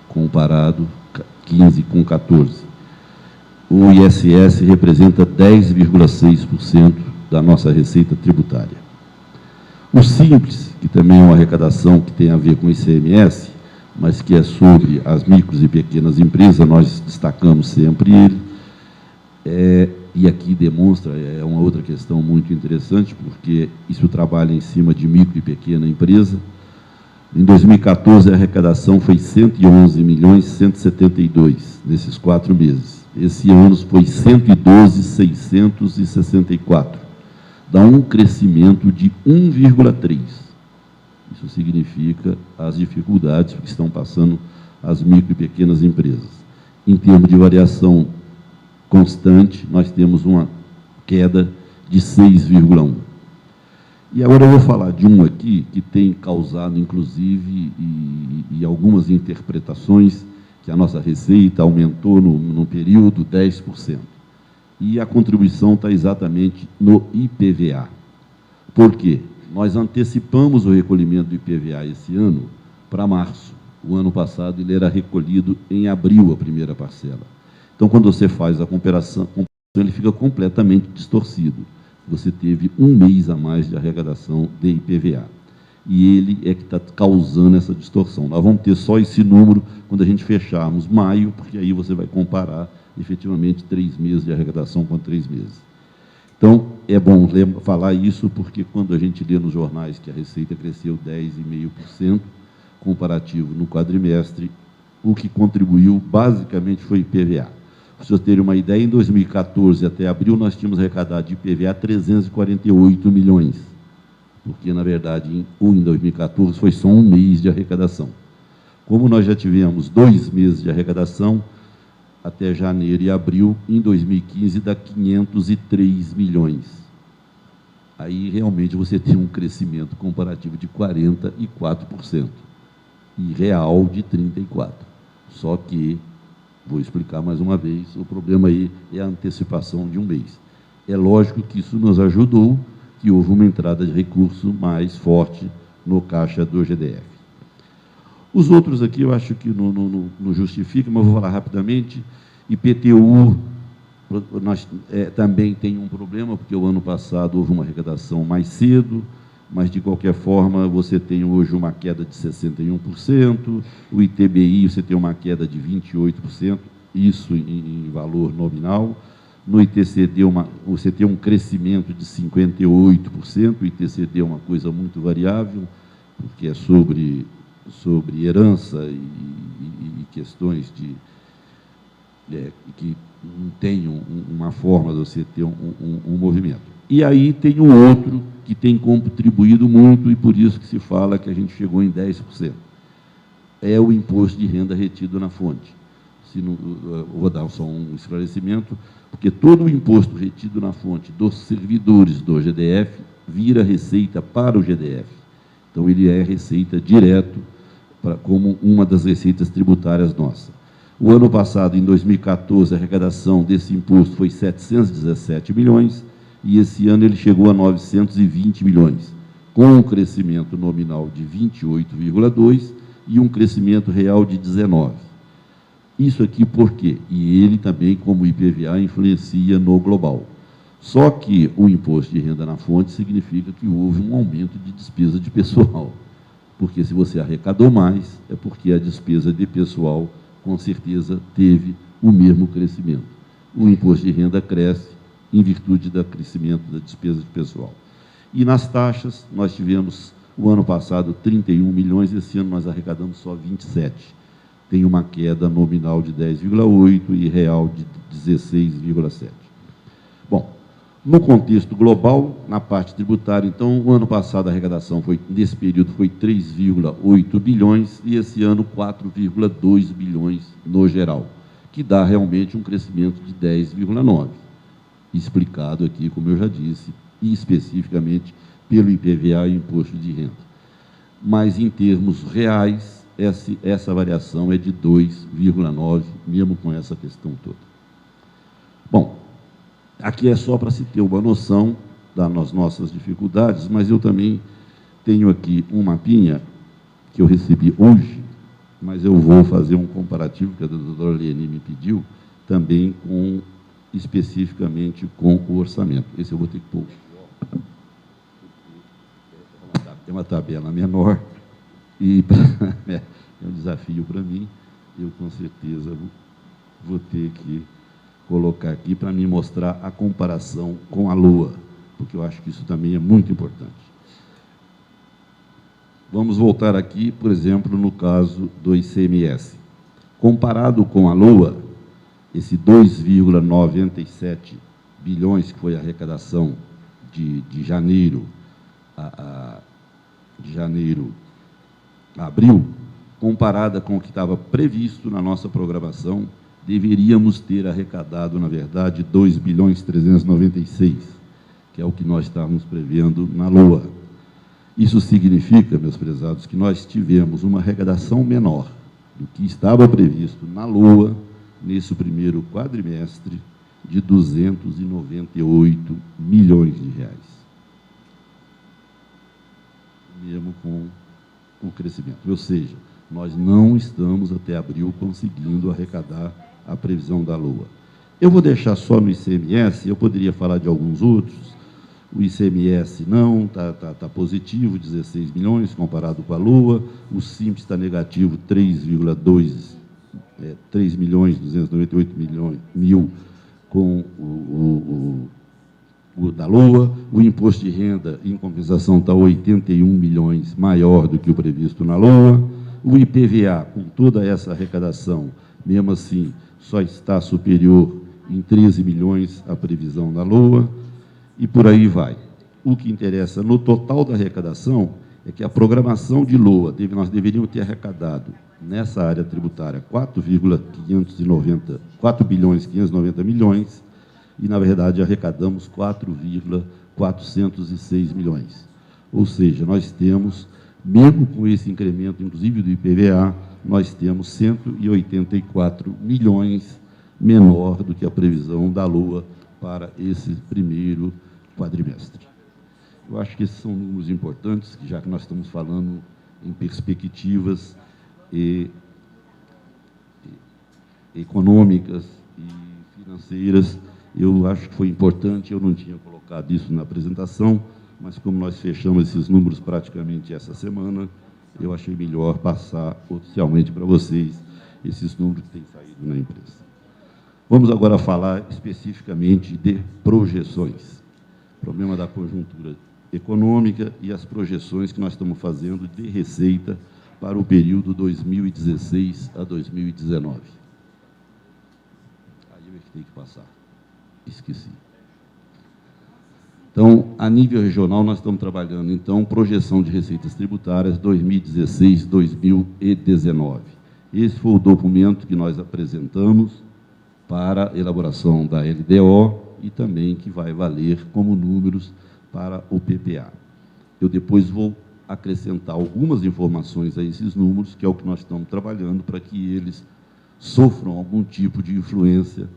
comparado 15 com 14. o ISS representa 10,6% da nossa receita tributária. O Simples, que também é uma arrecadação que tem a ver com o ICMS, mas que é sobre as micros e pequenas empresas, nós destacamos sempre ele, e aqui demonstra, é uma outra questão muito interessante, porque isso trabalha em cima de micro e pequena empresa. Em 2014, a arrecadação foi 111.172 nesses 4 meses. Esse ano foi 112.664. Dá um crescimento de 1,3%. Isso significa as dificuldades que estão passando as micro e pequenas empresas. Em termos de variação constante, nós temos uma queda de 6,1%. E agora eu vou falar de um aqui que tem causado, inclusive, e algumas interpretações, que a nossa receita aumentou no período 10%. E a contribuição está exatamente no IPVA. Por quê? Nós antecipamos o recolhimento do IPVA esse ano para março. O ano passado ele era recolhido em abril, a primeira parcela. Então, quando você faz a comparação, ele fica completamente distorcido. Você teve um mês a mais de arrecadação de IPVA. E ele é que está causando essa distorção. Nós vamos ter só esse número quando a gente fecharmos maio, porque aí você vai comparar efetivamente 3 meses de arrecadação com 3 meses. Então, é bom falar isso, porque quando a gente lê nos jornais que a receita cresceu 10,5%, comparativo no quadrimestre, o que contribuiu basicamente foi IPVA. Para vocês terem uma ideia, em 2014 até abril, nós tínhamos arrecadado de IPVA 348 milhões, porque, na verdade, em 2014 foi só um mês de arrecadação. Como nós já tivemos 2 meses de arrecadação, até janeiro e abril, em 2015, dá 503 milhões. Aí, realmente, você tem um crescimento comparativo de 44%, e real de 34%. Só que, vou explicar mais uma vez, o problema aí é a antecipação de um mês. É lógico que isso nos ajudou, que houve uma entrada de recurso mais forte no caixa do GDF. Os outros aqui eu acho que não justifica, mas vou falar rapidamente. IPTU, nós também tem um problema, porque o ano passado houve uma arrecadação mais cedo, mas, de qualquer forma, você tem hoje uma queda de 61%, o ITBI você tem uma queda de 28%, isso em valor nominal. No ITCD você tem um crescimento de 58%, o ITCD é uma coisa muito variável, porque é sobre herança e questões que não tem uma forma de você ter um movimento. E aí tem um outro que tem contribuído muito, e por isso que se fala que a gente chegou em 10%. É o imposto de renda retido na fonte. Vou dar só um esclarecimento, porque todo o imposto retido na fonte dos servidores do GDF vira receita para o GDF. Então, ele é receita direto, como uma das receitas tributárias nossas. O ano passado, em 2014, a arrecadação desse imposto foi 717 milhões, e esse ano ele chegou a 920 milhões, com um crescimento nominal de 28,2% e um crescimento real de 19%. Isso aqui por quê? E ele também, como IPVA, influencia no global. Só que o imposto de renda na fonte significa que houve um aumento de despesa de pessoal, porque se você arrecadou mais, é porque a despesa de pessoal, com certeza, teve o mesmo crescimento. O imposto de renda cresce em virtude do crescimento da despesa de pessoal. E nas taxas, nós tivemos, o ano passado, 31 milhões, esse ano nós arrecadamos só 27. Tem uma queda nominal de 10,8% e real de 16,7%. Bom, no contexto global, na parte tributária, então, o ano passado a arrecadação nesse período foi 3,8 bilhões e esse ano 4,2 bilhões no geral, que dá realmente um crescimento de 10,9%. Explicado aqui, como eu já disse, e especificamente pelo IPVA e Imposto de Renda. Mas, em termos reais, essa variação é de 2,9%, mesmo com essa questão toda. Bom, aqui é só para se ter uma noção das nossas dificuldades, mas eu também tenho aqui um mapinha que eu recebi hoje, mas eu vou fazer um comparativo, que a doutora Leni me pediu, também com especificamente com o orçamento. Esse eu vou ter que pôr. É uma tabela menor e é um desafio para mim. Eu, com certeza, vou ter que colocar aqui para me mostrar a comparação com a Lua, porque eu acho que isso também é muito importante. Vamos voltar aqui, por exemplo, no caso do ICMS. Comparado com a Lua, esse 2,97 bilhões, que foi a arrecadação de janeiro a abril, comparada com o que estava previsto na nossa programação, deveríamos ter arrecadado, na verdade, 2,396, que é o que nós estávamos prevendo na Lua. Isso significa, meus prezados, que nós tivemos uma arrecadação menor do que estava previsto na Lua, nesse primeiro quadrimestre, de 298 milhões de reais. Mesmo com o crescimento. Ou seja, nós não estamos até abril conseguindo arrecadar a previsão da Lua. Eu vou deixar só no ICMS, eu poderia falar de alguns outros. O ICMS não, está positivo, 16 milhões, comparado com a Lua. O Simples está negativo, 3 milhões, 298 mil com o da Lua. O imposto de renda, em compensação, está 81 milhões maior do que o previsto na Lua. O IPVA, com toda essa arrecadação, mesmo assim, só está superior em 13 milhões à previsão da Lua, e por aí vai. O que interessa no total da arrecadação é que a programação de Lua, nós deveríamos ter arrecadado nessa área tributária 4 bilhões 590 milhões, e, na verdade, arrecadamos 4,406 milhões. Ou seja, nós temos, mesmo com esse incremento, inclusive do IPVA, nós temos 184 milhões menor do que a previsão da Lua para esse primeiro quadrimestre. Eu acho que esses são números importantes, já que nós estamos falando em perspectivas econômicas e financeiras. Eu acho que foi importante, eu não tinha colocado isso na apresentação, mas como nós fechamos esses números praticamente essa semana, eu achei melhor passar oficialmente para vocês esses números que têm saído na imprensa. Vamos agora falar especificamente de projeções. Problema da conjuntura econômica e as projeções que nós estamos fazendo de receita para o período 2016 a 2019. Aí eu tenho que passar. Esqueci. Então, a nível regional, nós estamos trabalhando, então, projeção de receitas tributárias 2016-2019. Esse foi o documento que nós apresentamos para a elaboração da LDO e também que vai valer como números para o PPA. Eu depois vou acrescentar algumas informações a esses números, que é o que nós estamos trabalhando, para que eles sofram algum tipo de influência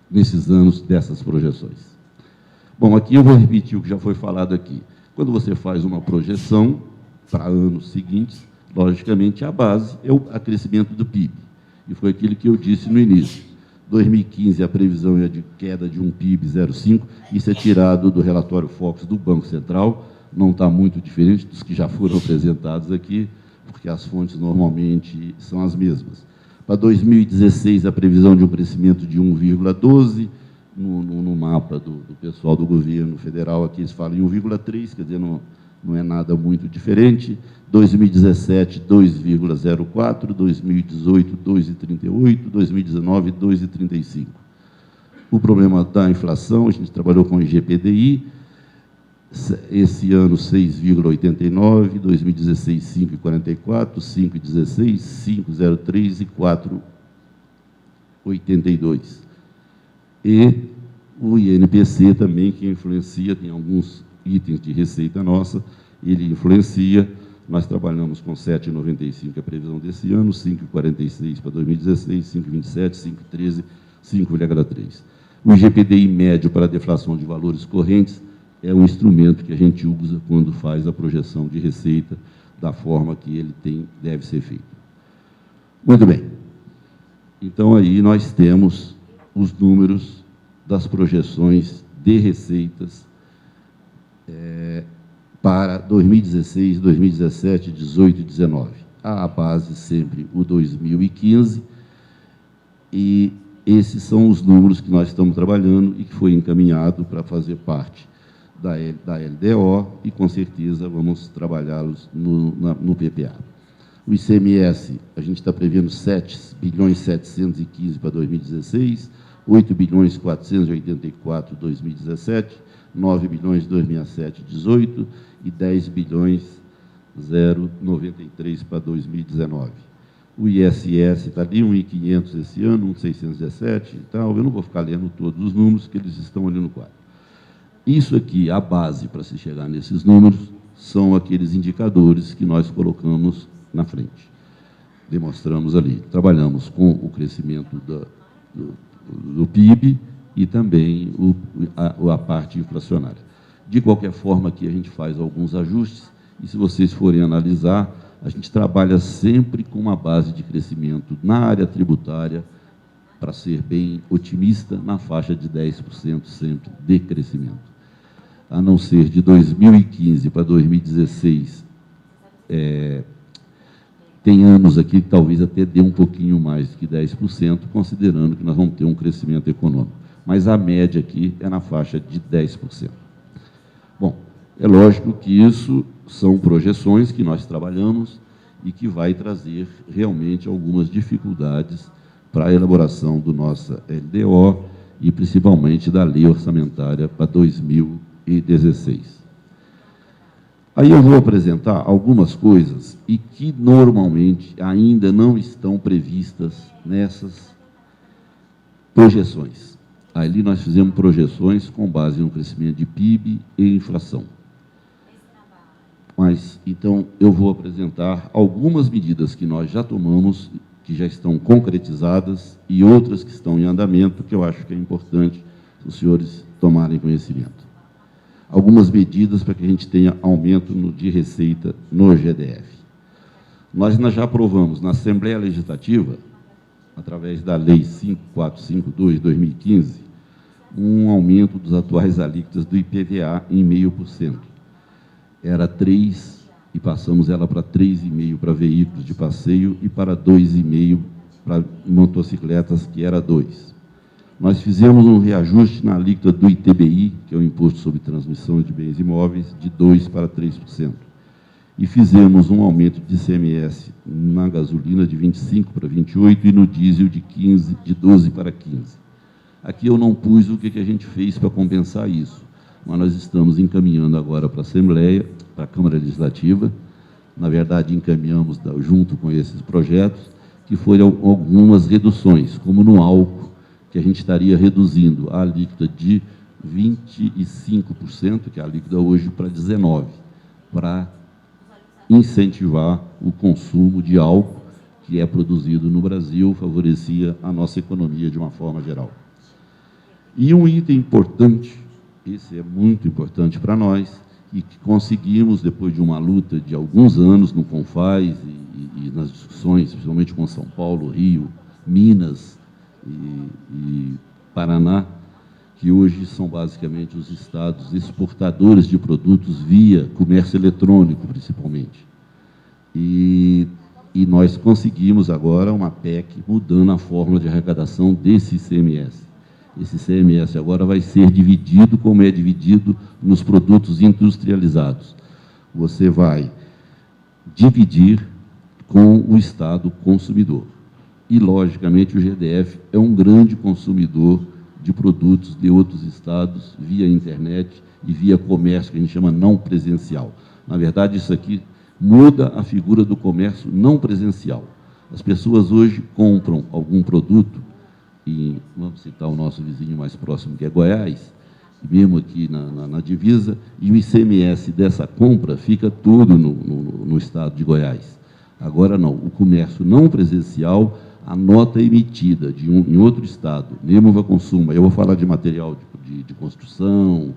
nesses anos dessas projeções. Bom, aqui eu vou repetir o que já foi falado aqui. Quando você faz uma projeção para anos seguintes, logicamente, a base é o crescimento do PIB. E foi aquilo que eu disse no início. 2015, a previsão é de queda de um PIB 0,5%. Isso é tirado do relatório Focus do Banco Central. Não está muito diferente dos que já foram apresentados aqui, porque as fontes normalmente são as mesmas. Para 2016, a previsão de um crescimento de 1,12%. No mapa do pessoal do governo federal, aqui eles falam em 1,3%, quer dizer, não é nada muito diferente. 2017, 2,04%, 2018, 2,38%, 2019, 2,35%. O problema da inflação, a gente trabalhou com o IGPDI, esse ano 6,89%, 2016, 5,44%, 5,16%, 5,03% e 4,82%. E o INPC também, que influencia, tem alguns itens de receita nossa, ele influencia. Nós trabalhamos com 7,95 a previsão desse ano, 5,46 para 2016, 5,27, 5,13, 5,3. O IGPDI médio para a deflação de valores correntes é um instrumento que a gente usa quando faz a projeção de receita da forma que ele deve ser feito. Muito bem. Então, aí nós temos os números das projeções de receitas para 2016, 2017, 18 e 19. A base sempre o 2015, e esses são os números que nós estamos trabalhando e que foi encaminhado para fazer parte da LDO, e, com certeza, vamos trabalhá-los no PPA. O ICMS, a gente está prevendo 7.715 para 2016, 8.484 para 2017, 9.267 para 18 e 10.093 para 2019. O ISS está ali, 1.500 esse ano, 1.617 e tal. Eu não vou ficar lendo todos os números, que eles estão ali no quadro. Isso aqui, a base para se chegar nesses números, são aqueles indicadores que nós colocamos na frente. Demonstramos ali, trabalhamos com o crescimento do PIB e também a parte inflacionária. De qualquer forma, aqui a gente faz alguns ajustes, e se vocês forem analisar, a gente trabalha sempre com uma base de crescimento na área tributária, para ser bem otimista, na faixa de 10% sempre de crescimento. A não ser de 2015 para 2016, tem anos aqui que talvez até dê um pouquinho mais do que 10%, considerando que nós vamos ter um crescimento econômico. Mas a média aqui é na faixa de 10%. Bom, é lógico que isso são projeções que nós trabalhamos e que vai trazer realmente algumas dificuldades para a elaboração do nossa LDO e principalmente da lei orçamentária para 2016. Aí eu vou apresentar algumas coisas e que normalmente ainda não estão previstas nessas projeções. Ali nós fizemos projeções com base no crescimento de PIB e inflação. Mas, então, eu vou apresentar algumas medidas que nós já tomamos, que já estão concretizadas, e outras que estão em andamento, que eu acho que é importante os senhores tomarem conhecimento. Algumas medidas para que a gente tenha aumento de receita no GDF. Nós já aprovamos na Assembleia Legislativa, através da Lei 5452 de 2015, um aumento dos atuais alíquotas do IPVA em 0,5%. Era 3%, e passamos ela para 3,5% para veículos de passeio e para 2,5% para motocicletas, que era 2%. Nós fizemos um reajuste na alíquota do ITBI, que é o Imposto sobre Transmissão de Bens Imóveis, de 2% para 3%. E fizemos um aumento de ICMS na gasolina de 25% para 28% e no diesel de 12% para 15%. Aqui eu não pus o que a gente fez para compensar isso, mas nós estamos encaminhando agora para a Assembleia, para a Câmara Legislativa. Na verdade, encaminhamos junto com esses projetos, que foram algumas reduções, como no álcool, que a gente estaria reduzindo a alíquota de 25%, que é a alíquota hoje, para 19%, para incentivar o consumo de álcool, que é produzido no Brasil, favorecia a nossa economia de uma forma geral. E um item importante, esse é muito importante para nós, e que conseguimos, depois de uma luta de alguns anos no CONFAS e nas discussões, principalmente com São Paulo, Rio, Minas e Paraná, que hoje são basicamente os estados exportadores de produtos via comércio eletrônico, principalmente. E nós conseguimos agora uma PEC mudando a fórmula de arrecadação desse ICMS. Esse ICMS agora vai ser dividido como é dividido nos produtos industrializados. Você vai dividir com o Estado consumidor. E, logicamente, o GDF é um grande consumidor de produtos de outros estados via internet e via comércio, que a gente chama não presencial. Na verdade, isso aqui muda a figura do comércio não presencial. As pessoas hoje compram algum produto, e vamos citar o nosso vizinho mais próximo, que é Goiás, mesmo aqui na divisa, e o ICMS dessa compra fica todo no estado de Goiás. Agora não, o comércio não presencial, a nota emitida em outro estado, mesmo para consumo, eu vou falar de material de construção,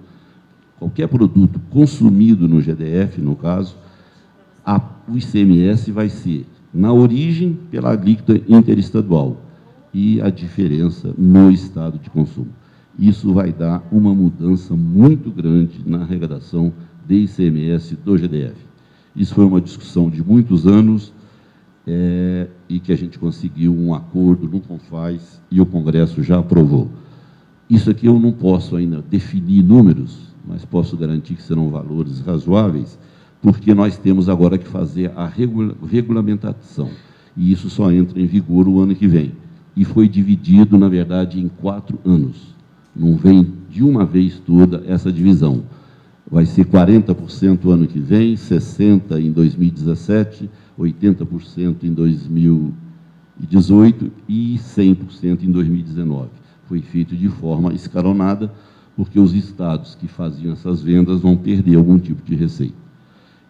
qualquer produto consumido no GDF, no caso, o ICMS vai ser, na origem, pela alíquota interestadual, e a diferença no estado de consumo. Isso vai dar uma mudança muito grande na arrecadação de ICMS do GDF. Isso foi uma discussão de muitos anos e que a gente conseguiu um acordo no CONFAS e o Congresso já aprovou. Isso aqui eu não posso ainda definir números, mas posso garantir que serão valores razoáveis, porque nós temos agora que fazer a regulamentação, e isso só entra em vigor o ano que vem. E foi dividido, na verdade, em 4 anos. Não vem de uma vez toda essa divisão. Vai ser 40% o ano que vem, 60% em 2017, 80% em 2018 e 100% em 2019. Foi feito de forma escalonada, porque os estados que faziam essas vendas vão perder algum tipo de receita.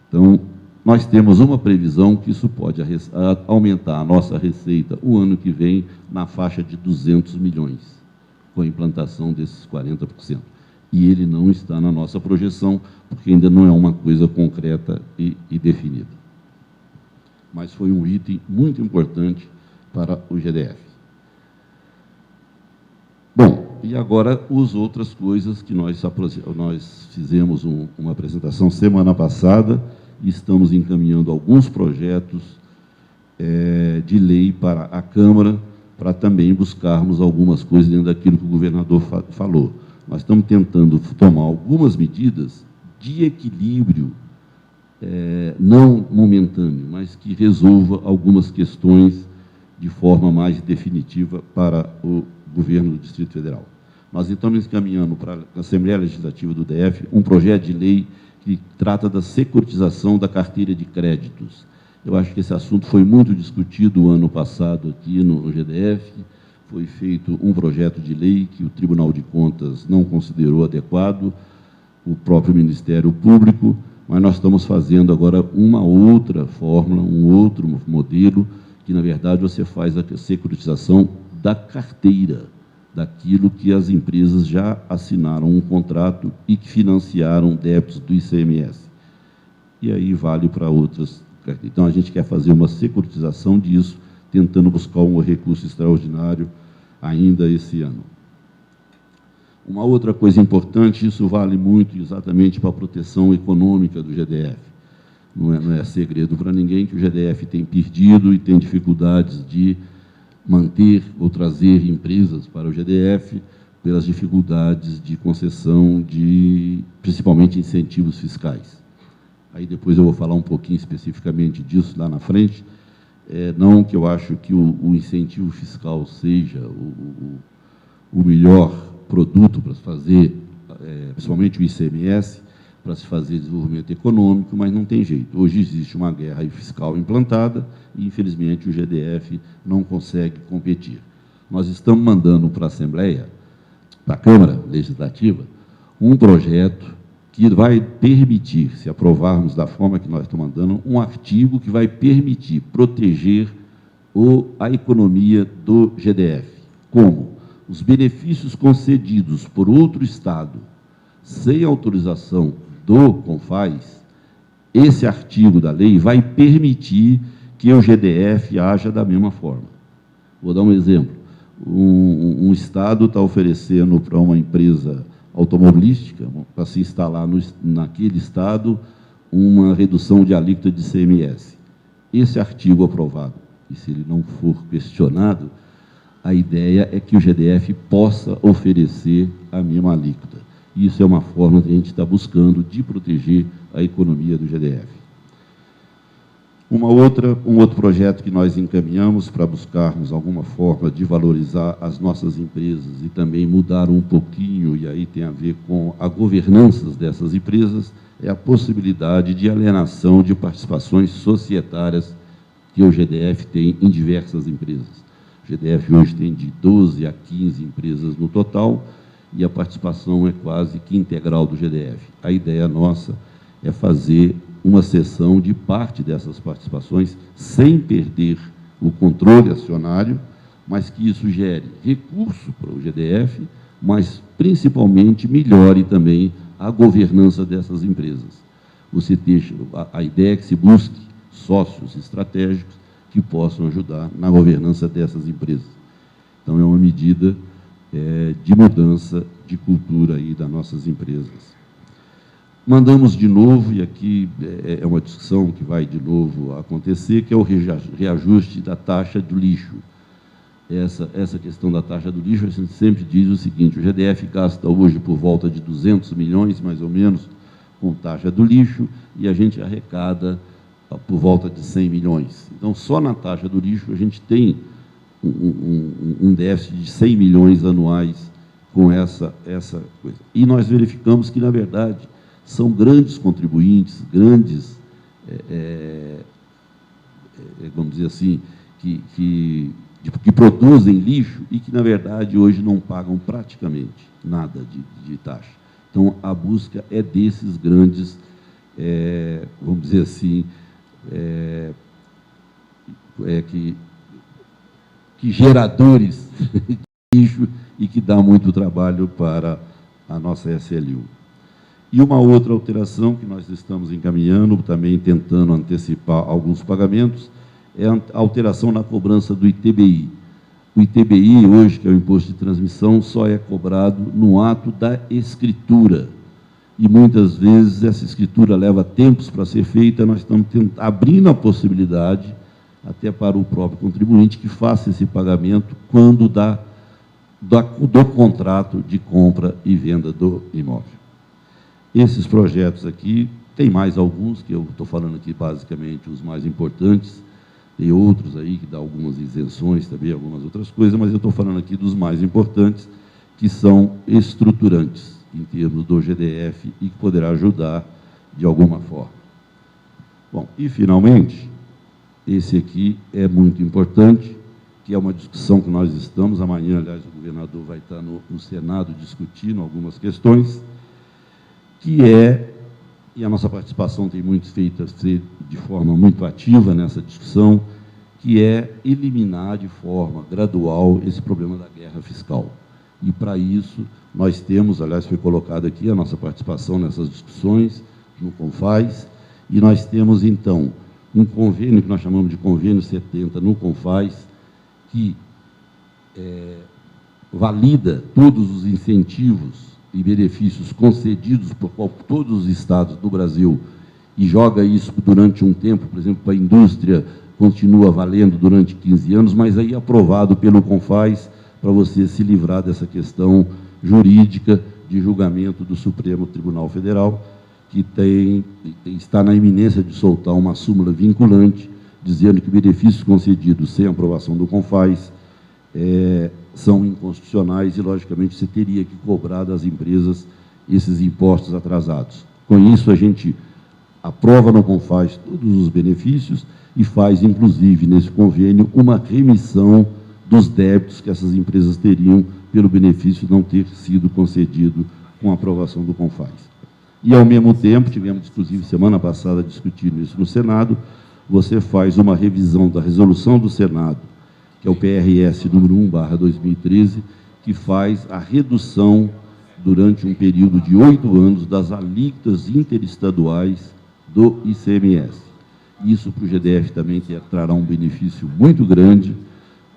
Então, nós temos uma previsão que isso pode aumentar a nossa receita o ano que vem na faixa de 200 milhões, com a implantação desses 40%. E ele não está na nossa projeção, porque ainda não é uma coisa concreta e definida. Mas foi um item muito importante para o GDF. Bom, e agora as outras coisas que nós fizemos uma apresentação semana passada e estamos encaminhando alguns projetos de lei para a Câmara, para também buscarmos algumas coisas dentro daquilo que o governador falou. Nós estamos tentando tomar algumas medidas de equilíbrio, não momentâneo, mas que resolva algumas questões de forma mais definitiva para o governo do Distrito Federal. Nós estamos encaminhando para a Assembleia Legislativa do DF um projeto de lei que trata da securitização da carteira de créditos. Eu acho que esse assunto foi muito discutido o ano passado aqui no GDF, foi feito um projeto de lei que o Tribunal de Contas não considerou adequado, o próprio Ministério Público, mas nós estamos fazendo agora uma outra fórmula, um outro modelo, que, na verdade, você faz a securitização da carteira, daquilo que as empresas já assinaram um contrato e que financiaram débitos do ICMS. E aí vale para outras. Então, a gente quer fazer uma securitização disso, tentando buscar um recurso extraordinário ainda esse ano. Uma outra coisa importante, isso vale muito exatamente para a proteção econômica do GDF. Não é segredo para ninguém que o GDF tem perdido e tem dificuldades de manter ou trazer empresas para o GDF pelas dificuldades de concessão de, principalmente, incentivos fiscais. Aí depois eu vou falar um pouquinho especificamente disso lá na frente. Não que eu acho que o incentivo fiscal seja o melhor produto para se fazer, principalmente o ICMS, para se fazer desenvolvimento econômico, mas não tem jeito. Hoje existe uma guerra fiscal implantada e, infelizmente, o GDF não consegue competir. Nós estamos mandando para a Assembleia, para a Câmara Legislativa, um projeto que vai permitir, se aprovarmos da forma que nós estamos mandando, um artigo que vai permitir proteger a economia do GDF. Como? Os benefícios concedidos por outro Estado sem autorização do CONFAS, esse artigo da lei vai permitir que o GDF haja da mesma forma. Vou dar um exemplo. Um Estado está oferecendo para uma empresa automobilística, para se instalar naquele Estado, uma redução de alíquota de ICMS. Esse artigo aprovado, e se ele não for questionado, a ideia é que o GDF possa oferecer a mesma alíquota. Isso é uma forma que a gente está buscando de proteger a economia do GDF. Um outro projeto que nós encaminhamos para buscarmos alguma forma de valorizar as nossas empresas e também mudar um pouquinho, e aí tem a ver com a governança dessas empresas, é a possibilidade de alienação de participações societárias que o GDF tem em diversas empresas. O GDF hoje tem de 12 a 15 empresas no total, e a participação é quase que integral do GDF. A ideia nossa é fazer uma cessão de parte dessas participações sem perder o controle acionário, mas que isso gere recurso para o GDF, mas principalmente melhore também a governança dessas empresas. A ideia é que se busque sócios estratégicos que possam ajudar na governança dessas empresas. Então, é uma medida de mudança de cultura aí das nossas empresas. Mandamos de novo, e aqui é uma discussão que vai de novo acontecer, que é o reajuste da taxa do lixo. Essa questão da taxa do lixo, a gente sempre diz o seguinte: o GDF gasta hoje por volta de 200 milhões, mais ou menos, com taxa do lixo, e a gente arrecada por volta de 100 milhões. Então, só na taxa do lixo, a gente tem um déficit de 100 milhões anuais com essa coisa. E nós verificamos que, na verdade, são grandes contribuintes, grandes, vamos dizer assim, que produzem lixo e que, na verdade, hoje não pagam praticamente nada de taxa. Então, a busca é desses grandes, vamos dizer assim, que geradores de lixo e que dá muito trabalho para a nossa SLU. E uma outra alteração que nós estamos encaminhando, também tentando antecipar alguns pagamentos, é a alteração na cobrança do ITBI. O ITBI, hoje, que é o Imposto de Transmissão, só é cobrado no ato da escritura. E, muitas vezes, essa escritura leva tempos para ser feita, nós estamos abrindo a possibilidade, até para o próprio contribuinte, que faça esse pagamento quando do contrato de compra e venda do imóvel. Esses projetos aqui, tem mais alguns, que eu estou falando aqui basicamente os mais importantes, tem outros aí que dão algumas isenções também, algumas outras coisas, mas eu estou falando aqui dos mais importantes, que são estruturantes, em termos do GDF, e que poderá ajudar de alguma forma. Bom, e, finalmente, esse aqui é muito importante, que é uma discussão que nós estamos, amanhã, aliás, o governador vai estar no Senado discutindo algumas questões, que e a nossa participação tem muito feita de forma muito ativa nessa discussão, que é eliminar de forma gradual esse problema da guerra fiscal. E, para isso, nós temos, aliás, foi colocado aqui a nossa participação nessas discussões, no CONFAS, e nós temos, então, um convênio, que nós chamamos de Convênio 70, no CONFAS, que valida todos os incentivos e benefícios concedidos por todos os estados do Brasil e joga isso durante um tempo, por exemplo, para a indústria, continua valendo durante 15 anos, mas aí aprovado pelo CONFAS para você se livrar dessa questão jurídica de julgamento do Supremo Tribunal Federal, que está na iminência de soltar uma súmula vinculante, dizendo que benefícios concedidos sem aprovação do CONFAS são inconstitucionais e, logicamente, você teria que cobrar das empresas esses impostos atrasados. Com isso, a gente aprova no CONFAS todos os benefícios e faz, inclusive, nesse convênio, uma remissão dos débitos que essas empresas teriam pelo benefício não ter sido concedido com a aprovação do CONFAS. E, ao mesmo tempo, tivemos, inclusive, semana passada, discutindo isso no Senado, você faz uma revisão da resolução do Senado, que é o PRS número 1/2013, que faz a redução, durante um período de 8 anos, das alíquotas interestaduais do ICMS. Isso, para o GDF, também trará um benefício muito grande,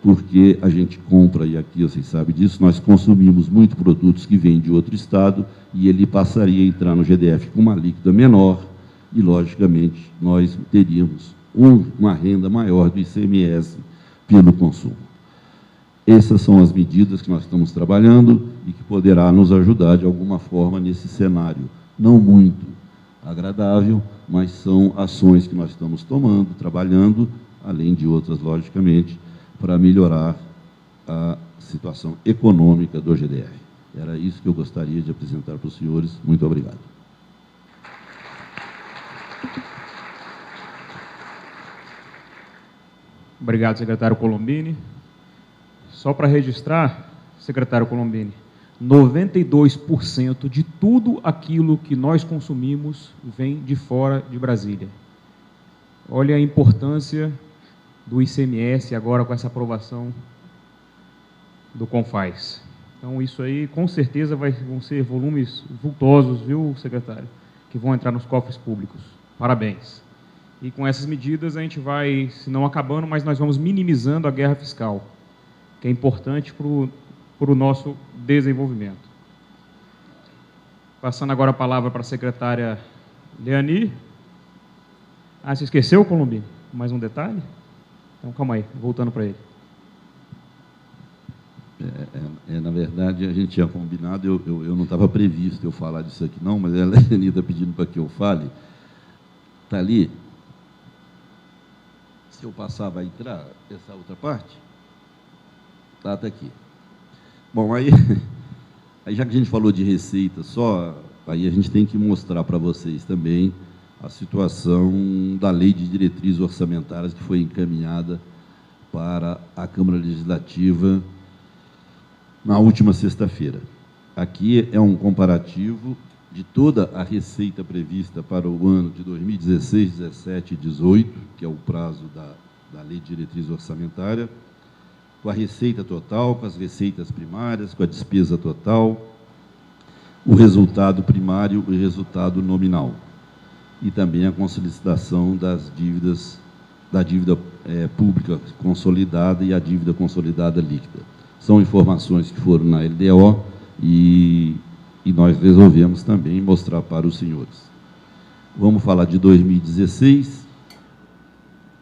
porque a gente compra, e aqui vocês sabem disso, nós consumimos muitos produtos que vêm de outro estado, e ele passaria a entrar no GDF com uma alíquota menor, e, logicamente, nós teríamos uma renda maior do ICMS pelo consumo. Essas são as medidas que nós estamos trabalhando e que poderá nos ajudar, de alguma forma, nesse cenário não muito agradável, mas são ações que nós estamos tomando, trabalhando, além de outras, logicamente, para melhorar a situação econômica do GDF. Era isso que eu gostaria de apresentar para os senhores. Muito obrigado. Obrigado, secretário Colombini. Só para registrar, secretário Colombini, 92% de tudo aquilo que nós consumimos vem de fora de Brasília. Olha a importância do ICMS agora com essa aprovação do CONFAS. Então, isso aí, com certeza, vão ser volumes vultosos, viu, secretário, que vão entrar nos cofres públicos. Parabéns. E com essas medidas a gente vai, se não acabando, mas nós vamos minimizando a guerra fiscal, que é importante para o nosso desenvolvimento. Passando agora a palavra para a secretária Leani. Ah, você esqueceu, Colombini? Mais um detalhe? Então, calma aí, voltando para ele. Na verdade, a gente tinha combinado, eu não estava previsto eu falar disso aqui, não, mas a Leani está pedindo para que eu fale. Está ali. Se eu passar, vai entrar essa outra parte? Está aqui. Bom, aí já que a gente falou de receita só, aí a gente tem que mostrar para vocês também a situação da Lei de Diretrizes Orçamentárias que foi encaminhada para a Câmara Legislativa na última sexta-feira. Aqui é um comparativo de toda a receita prevista para o ano de 2016, 17 e 18, que é o prazo da Lei de Diretriz Orçamentária, com a receita total, com as receitas primárias, com a despesa total, o resultado primário e o resultado nominal. E também a consolidação das dívidas, da dívida pública consolidada e a dívida consolidada líquida. São informações que foram na LDO e nós resolvemos também mostrar para os senhores. Vamos falar de 2016.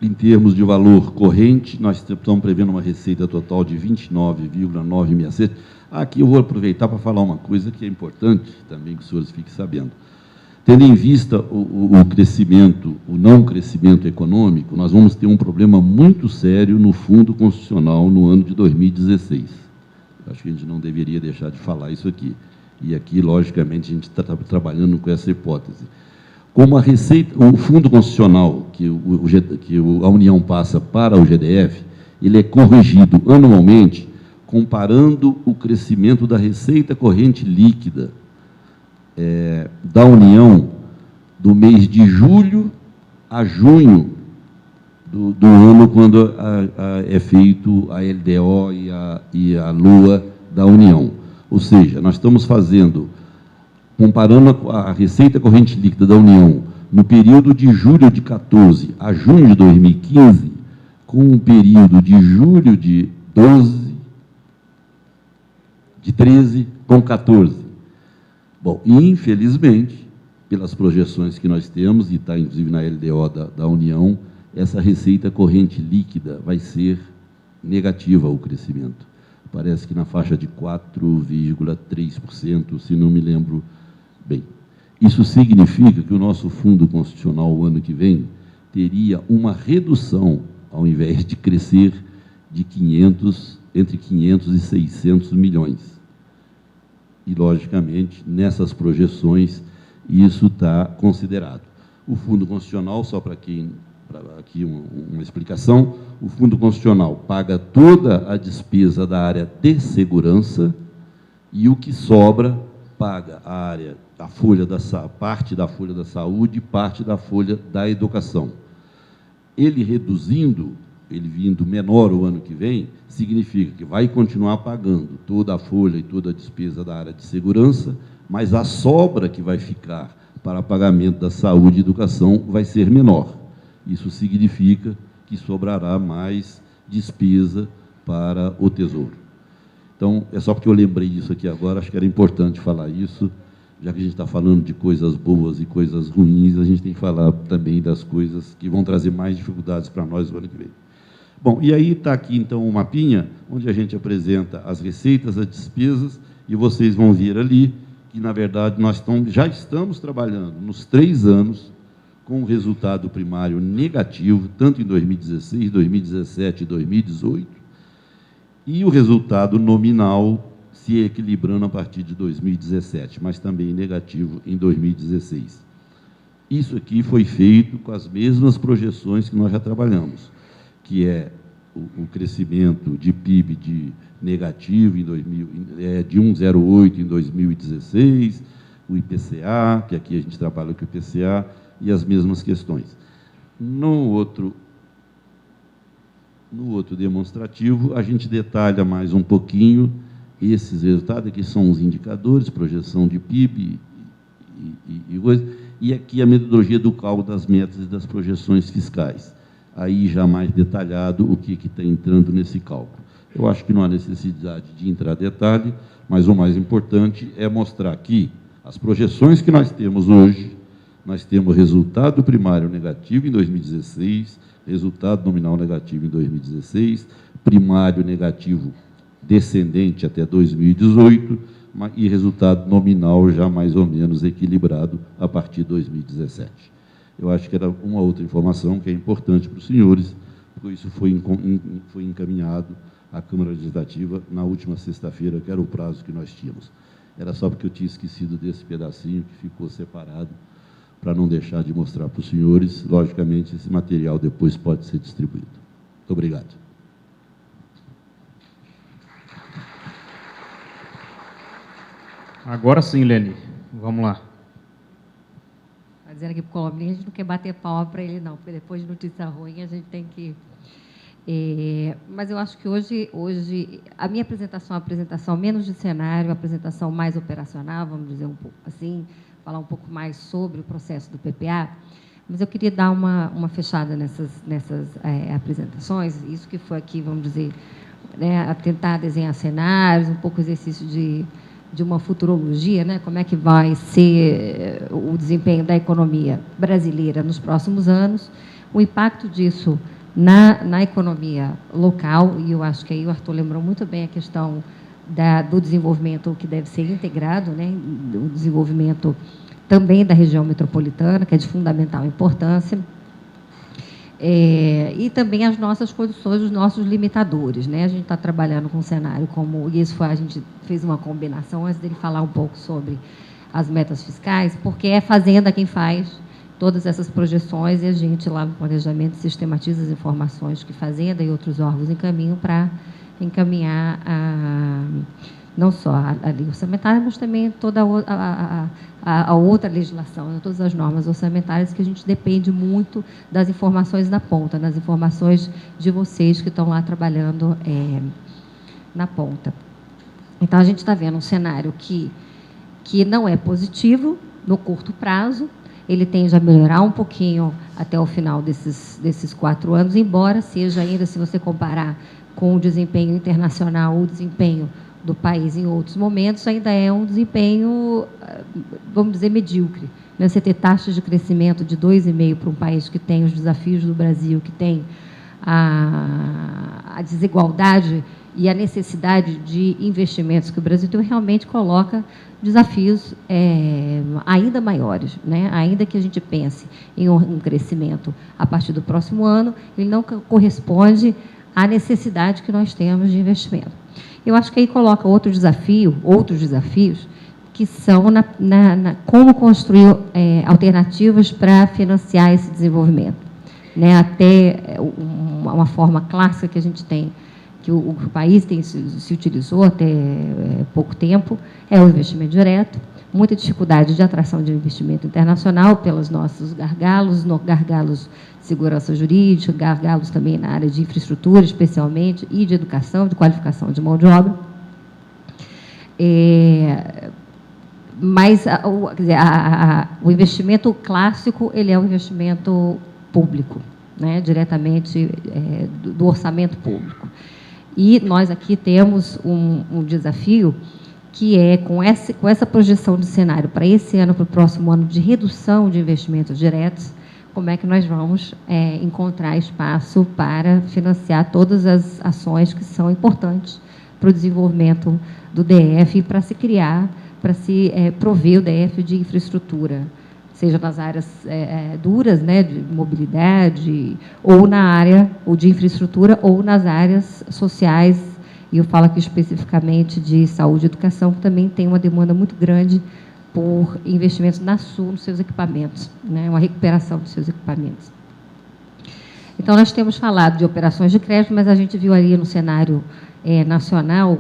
Em termos de valor corrente, nós estamos prevendo uma receita total de 29,967. Aqui eu vou aproveitar para falar uma coisa que é importante também que os senhores fiquem sabendo. Tendo em vista o crescimento, o não crescimento econômico, nós vamos ter um problema muito sério no Fundo Constitucional no ano de 2016. Acho que a gente não deveria deixar de falar isso aqui. E aqui, logicamente, a gente está trabalhando com essa hipótese. Como a receita, o Fundo Constitucional que a União passa para o GDF, ele é corrigido anualmente, comparando o crescimento da receita corrente líquida da União do mês de julho a junho do ano, quando é feito a LDO e a LOA da União. Ou seja, nós estamos comparando a receita corrente líquida da União no período de julho de 14 a junho de 2015, com o período de julho de 13 com 14. Bom, infelizmente, pelas projeções que nós temos, e está inclusive na LDO da União, essa receita corrente líquida vai ser negativa o crescimento. Parece que na faixa de 4,3%, se não me lembro bem. Isso significa que o nosso Fundo Constitucional, o ano que vem, teria uma redução, ao invés de crescer, de entre 500 e 600 milhões. E, logicamente, nessas projeções, isso está considerado. O Fundo Constitucional, só para aqui uma explicação, o Fundo Constitucional paga toda a despesa da área de segurança e o que sobra paga parte da folha da saúde e parte da folha da educação. Ele reduzindo, ele vindo menor o ano que vem, significa que vai continuar pagando toda a folha e toda a despesa da área de segurança, mas a sobra que vai ficar para pagamento da saúde e educação vai ser menor. Isso significa que sobrará mais despesa para o Tesouro. Então, é só porque eu lembrei disso aqui agora, acho que era importante falar isso, já que a gente está falando de coisas boas e coisas ruins, a gente tem que falar também das coisas que vão trazer mais dificuldades para nós no ano que vem. Bom, e aí está aqui, então, um mapinha, onde a gente apresenta as receitas, as despesas, e vocês vão ver ali que, na verdade, nós já estamos trabalhando nos 3 anos com um resultado primário negativo, tanto em 2016, 2017 e 2018, e o resultado nominal se equilibrando a partir de 2017, mas também negativo em 2016. Isso aqui foi feito com as mesmas projeções que nós já trabalhamos, que é o crescimento de PIB de negativo de 1,08 em 2016, o IPCA, que aqui a gente trabalha com o IPCA, e as mesmas questões. No outro demonstrativo, a gente detalha mais um pouquinho esses resultados, aqui são os indicadores, projeção de PIB e aqui a metodologia do cálculo das metas e das projeções fiscais. Aí já mais detalhado o que está entrando nesse cálculo. Eu acho que não há necessidade de entrar em detalhe, mas o mais importante é mostrar que as projeções que nós temos hoje, nós temos resultado primário negativo em 2016, resultado nominal negativo em 2016, primário negativo descendente até 2018, e resultado nominal já mais ou menos equilibrado a partir de 2017. Eu acho que era uma outra informação que é importante para os senhores, porque isso foi encaminhado à Câmara Legislativa na última sexta-feira, que era o prazo que nós tínhamos. Era só porque eu tinha esquecido desse pedacinho que ficou separado, para não deixar de mostrar para os senhores. Logicamente, esse material depois pode ser distribuído. Muito obrigado. Agora sim, Leni. Vamos lá. Está dizendo aqui para o Colombinha, a gente não quer bater palma para ele, não, porque depois de notícia ruim a gente tem que... mas eu acho que hoje a minha apresentação é uma apresentação menos de cenário, uma apresentação mais operacional, vamos dizer um pouco assim, falar um pouco mais sobre o processo do PPA, mas eu queria dar uma fechada nessas apresentações, isso que foi aqui, vamos dizer, né, a tentar desenhar cenários, um pouco exercício de uma futurologia, né, como é que vai ser o desempenho da economia brasileira nos próximos anos, o impacto disso na economia local, e eu acho que aí o Arthur lembrou muito bem a questão do desenvolvimento que deve ser integrado, né, o desenvolvimento também da região metropolitana, que é de fundamental importância, e também as nossas condições, os nossos limitadores, né? A gente está trabalhando com um cenário como... E isso a gente fez uma combinação, antes dele falar um pouco sobre as metas fiscais, porque é a Fazenda quem faz todas essas projeções e a gente, lá no planejamento, sistematiza as informações que Fazenda e outros órgãos encaminham para encaminhar não só a lei orçamentária, mas também toda a outra legislação, né, todas as normas orçamentárias, que a gente depende muito das informações na ponta, das informações de vocês que estão lá trabalhando na ponta. Então, a gente está vendo um cenário que não é positivo no curto prazo, ele tende a melhorar um pouquinho até o final desses 4 anos, embora seja ainda, se você comparar com o desempenho internacional, o desempenho do país em outros momentos, ainda é um desempenho, vamos dizer, medíocre. Né? Você ter taxas de crescimento de 2,5% para um país que tem os desafios do Brasil, que tem a desigualdade e a necessidade de investimentos que o Brasil tem, realmente coloca desafios ainda maiores, né? Ainda que a gente pense em um crescimento a partir do próximo ano, ele não corresponde à necessidade que nós temos de investimento. Eu acho que aí coloca outros desafios, que são como construir alternativas para financiar esse desenvolvimento. Né? Até uma forma clássica que a gente tem, que o país se utilizou até pouco tempo, é o investimento direto, muita dificuldade de atração de investimento internacional pelos nossos gargalos de segurança jurídica, gargalos também na área de infraestrutura, especialmente, e de educação, de qualificação de mão de obra. Mas o investimento clássico, ele é um investimento público, né, diretamente do orçamento público. E nós aqui temos um desafio, que é, com essa projeção de cenário para esse ano, para o próximo ano, de redução de investimentos diretos, como é que nós vamos encontrar espaço para financiar todas as ações que são importantes para o desenvolvimento do DF e para se criar, para se prover o DF de infraestrutura, seja nas áreas duras, né, de mobilidade, ou na área ou de infraestrutura, ou nas áreas sociais, e eu falo aqui especificamente de saúde e educação, que também tem uma demanda muito grande por investimentos na Sul, nos seus equipamentos, né, uma recuperação dos seus equipamentos. Então, nós temos falado de operações de crédito, mas a gente viu ali no cenário nacional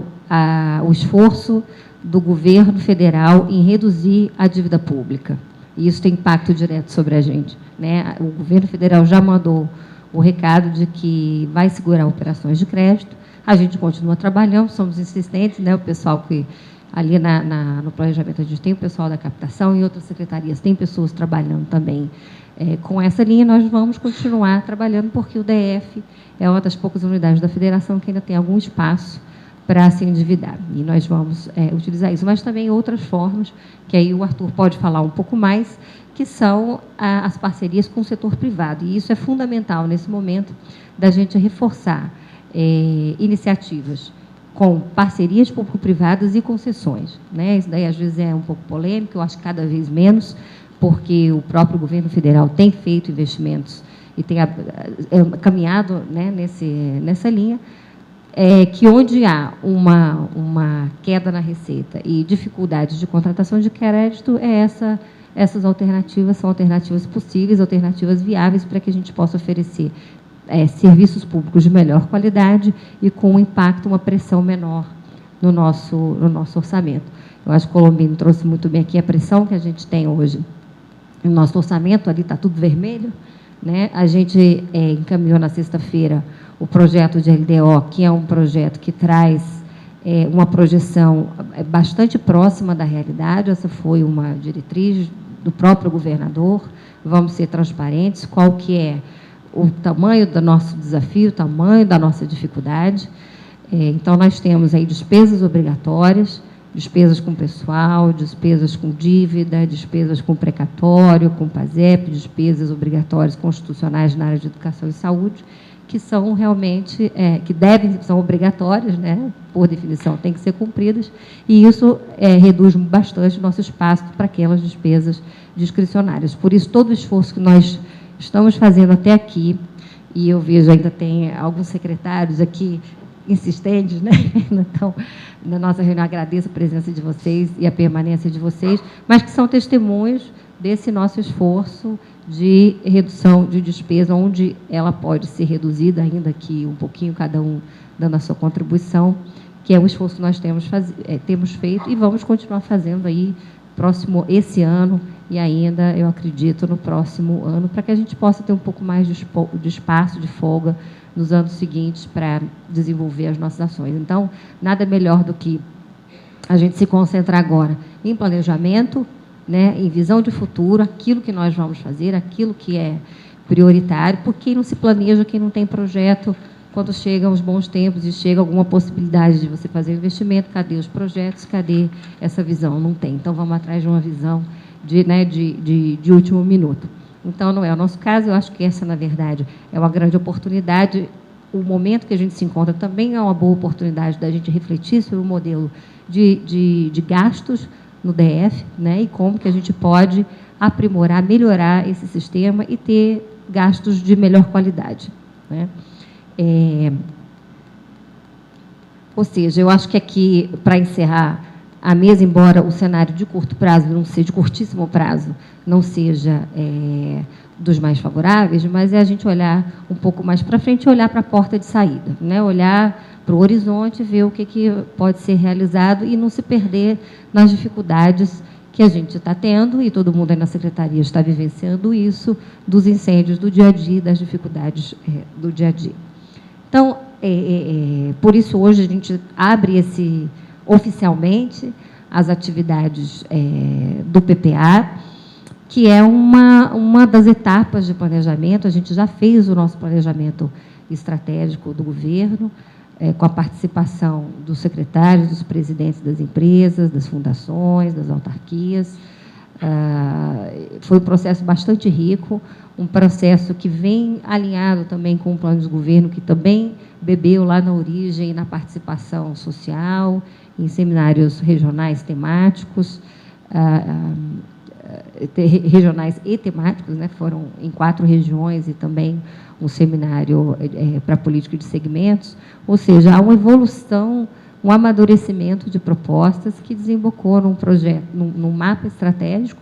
o esforço do governo federal em reduzir a dívida pública. E isso tem impacto direto sobre a gente. Né? O governo federal já mandou o recado de que vai segurar operações de crédito. A gente continua trabalhando, somos insistentes, né? O pessoal que ali no planejamento a gente tem o pessoal da captação, em outras secretarias tem pessoas trabalhando também com essa linha. Nós vamos continuar trabalhando, porque o DF é uma das poucas unidades da federação que ainda tem algum espaço para se endividar. E nós vamos utilizar isso. Mas também outras formas, que aí o Arthur pode falar um pouco mais, que são as parcerias com o setor privado. E isso é fundamental nesse momento da gente reforçar iniciativas com parcerias público-privadas e concessões, né? Isso daí, às vezes, é um pouco polêmico, eu acho que cada vez menos, porque o próprio governo federal tem feito investimentos e tem caminhado, né, nessa linha, que onde há uma queda na receita e dificuldades de contratação de crédito, essas alternativas são alternativas possíveis, alternativas viáveis para que a gente possa oferecer serviços públicos de melhor qualidade e com um impacto, uma pressão menor no nosso orçamento. Eu acho que o Colombini trouxe muito bem aqui a pressão que a gente tem hoje no nosso orçamento, ali está tudo vermelho, né? A gente encaminhou na sexta-feira o projeto de LDO, que é um projeto que traz uma projeção bastante próxima da realidade. Essa foi uma diretriz do próprio governador. Vamos ser transparentes, qual que é o tamanho do nosso desafio, o tamanho da nossa dificuldade. Então, nós temos aí despesas obrigatórias, despesas com pessoal, despesas com dívida, despesas com precatório, com PASEP, despesas obrigatórias constitucionais na área de educação e saúde, que são realmente, são obrigatórias, né? Por definição, têm que ser cumpridas, e isso reduz bastante o nosso espaço para aquelas despesas discricionárias. Por isso, todo o esforço que nós estamos fazendo até aqui, e eu vejo ainda tem alguns secretários aqui insistentes, né? Então, na nossa reunião, agradeço a presença de vocês e a permanência de vocês, mas que são testemunhos desse nosso esforço de redução de despesa, onde ela pode ser reduzida, ainda aqui um pouquinho, cada um dando a sua contribuição, que é um esforço que nós temos feito e vamos continuar fazendo aí esse ano e ainda, eu acredito, no próximo ano, para que a gente possa ter um pouco mais de espaço, de folga, nos anos seguintes para desenvolver as nossas ações. Então, nada melhor do que a gente se concentrar agora em planejamento, né, em visão de futuro, aquilo que nós vamos fazer, aquilo que é prioritário, porque quem não se planeja, quem não tem projeto, quando chegam os bons tempos e chega alguma possibilidade de você fazer investimento, cadê os projetos, cadê essa visão? Não tem. Então, vamos atrás de uma visão de último minuto. Então, não é o nosso caso. Eu acho que essa, na verdade, é uma grande oportunidade. O momento que a gente se encontra também é uma boa oportunidade da gente refletir sobre o modelo de gastos no DF, né, e como que a gente pode aprimorar, melhorar esse sistema e ter gastos de melhor qualidade, né? Ou seja, eu acho que aqui, para encerrar a mesa, embora o cenário de curto prazo, não seja de curtíssimo prazo, não seja dos mais favoráveis, mas é a gente olhar um pouco mais para frente e olhar para a porta de saída, né? Olhar para o horizonte, ver o que pode ser realizado e não se perder nas dificuldades que a gente está tendo, e todo mundo aí na secretaria está vivenciando isso, dos incêndios do dia a dia, das dificuldades do dia a dia. Então, por isso, hoje, a gente abre oficialmente as atividades do PPA, que é uma das etapas de planejamento. A gente já fez o nosso planejamento estratégico do governo, com a participação dos secretários, dos presidentes das empresas, das fundações, das autarquias. Foi um processo bastante rico, um processo que vem alinhado também com o plano de governo, que também bebeu lá na origem, na participação social, em seminários regionais temáticos, regionais e temáticos, né? Foram em 4 regiões e também um seminário para política de segmentos. Ou seja, há uma evolução, um amadurecimento de propostas que desembocou num projeto, num mapa estratégico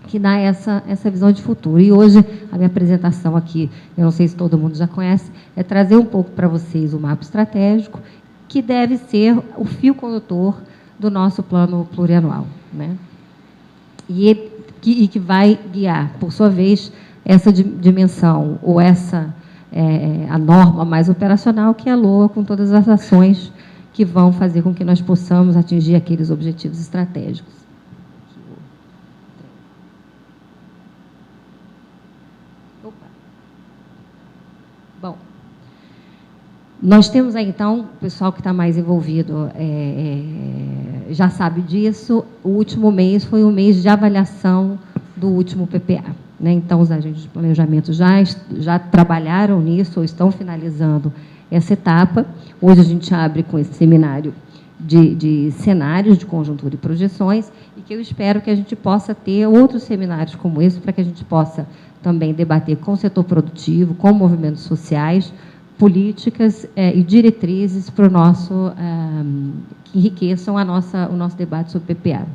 que dá essa visão de futuro. E hoje, a minha apresentação aqui, eu não sei se todo mundo já conhece, é trazer um pouco para vocês o mapa estratégico, que deve ser o fio condutor do nosso plano plurianual, né? E que vai guiar, por sua vez, essa dimensão, ou a norma mais operacional, que é a LOA, com todas as ações que vão fazer com que nós possamos atingir aqueles objetivos estratégicos. Bom, nós temos aí, então, o pessoal que está mais envolvido já sabe disso, o último mês foi o mês de avaliação do último PPA. Né? Então, os agentes de planejamento já trabalharam nisso, ou estão finalizando essa etapa. Hoje a gente abre com esse seminário de cenários de conjuntura e projeções, e que eu espero que a gente possa ter outros seminários como esse, para que a gente possa também debater com o setor produtivo, com movimentos sociais, políticas e diretrizes para o nosso, que enriqueçam o nosso debate sobre PPA.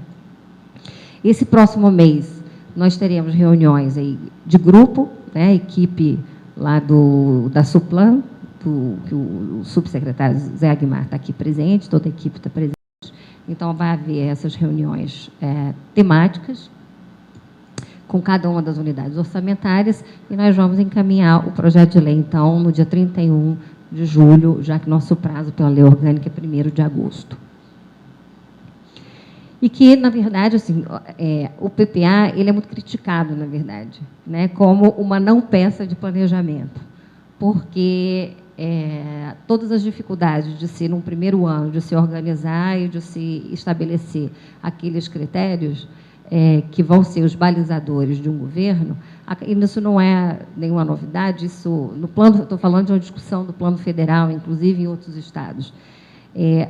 Esse próximo mês, nós teremos reuniões aí de grupo, né, equipe lá da Suplan, que o subsecretário Zé Aguimar está aqui presente, toda a equipe está presente. Então, vai haver essas reuniões temáticas com cada uma das unidades orçamentárias, e nós vamos encaminhar o projeto de lei, então, no dia 31 de julho, já que nosso prazo pela lei orgânica é 1º de agosto. E que, na verdade, assim, o PPA ele é muito criticado, na verdade, né, como uma não peça de planejamento, porque todas as dificuldades de se, num primeiro ano, de se organizar e de se estabelecer aqueles critérios que vão ser os balizadores de um governo, isso não é nenhuma novidade, isso, no plano, estou falando de uma discussão do plano federal, inclusive em outros estados.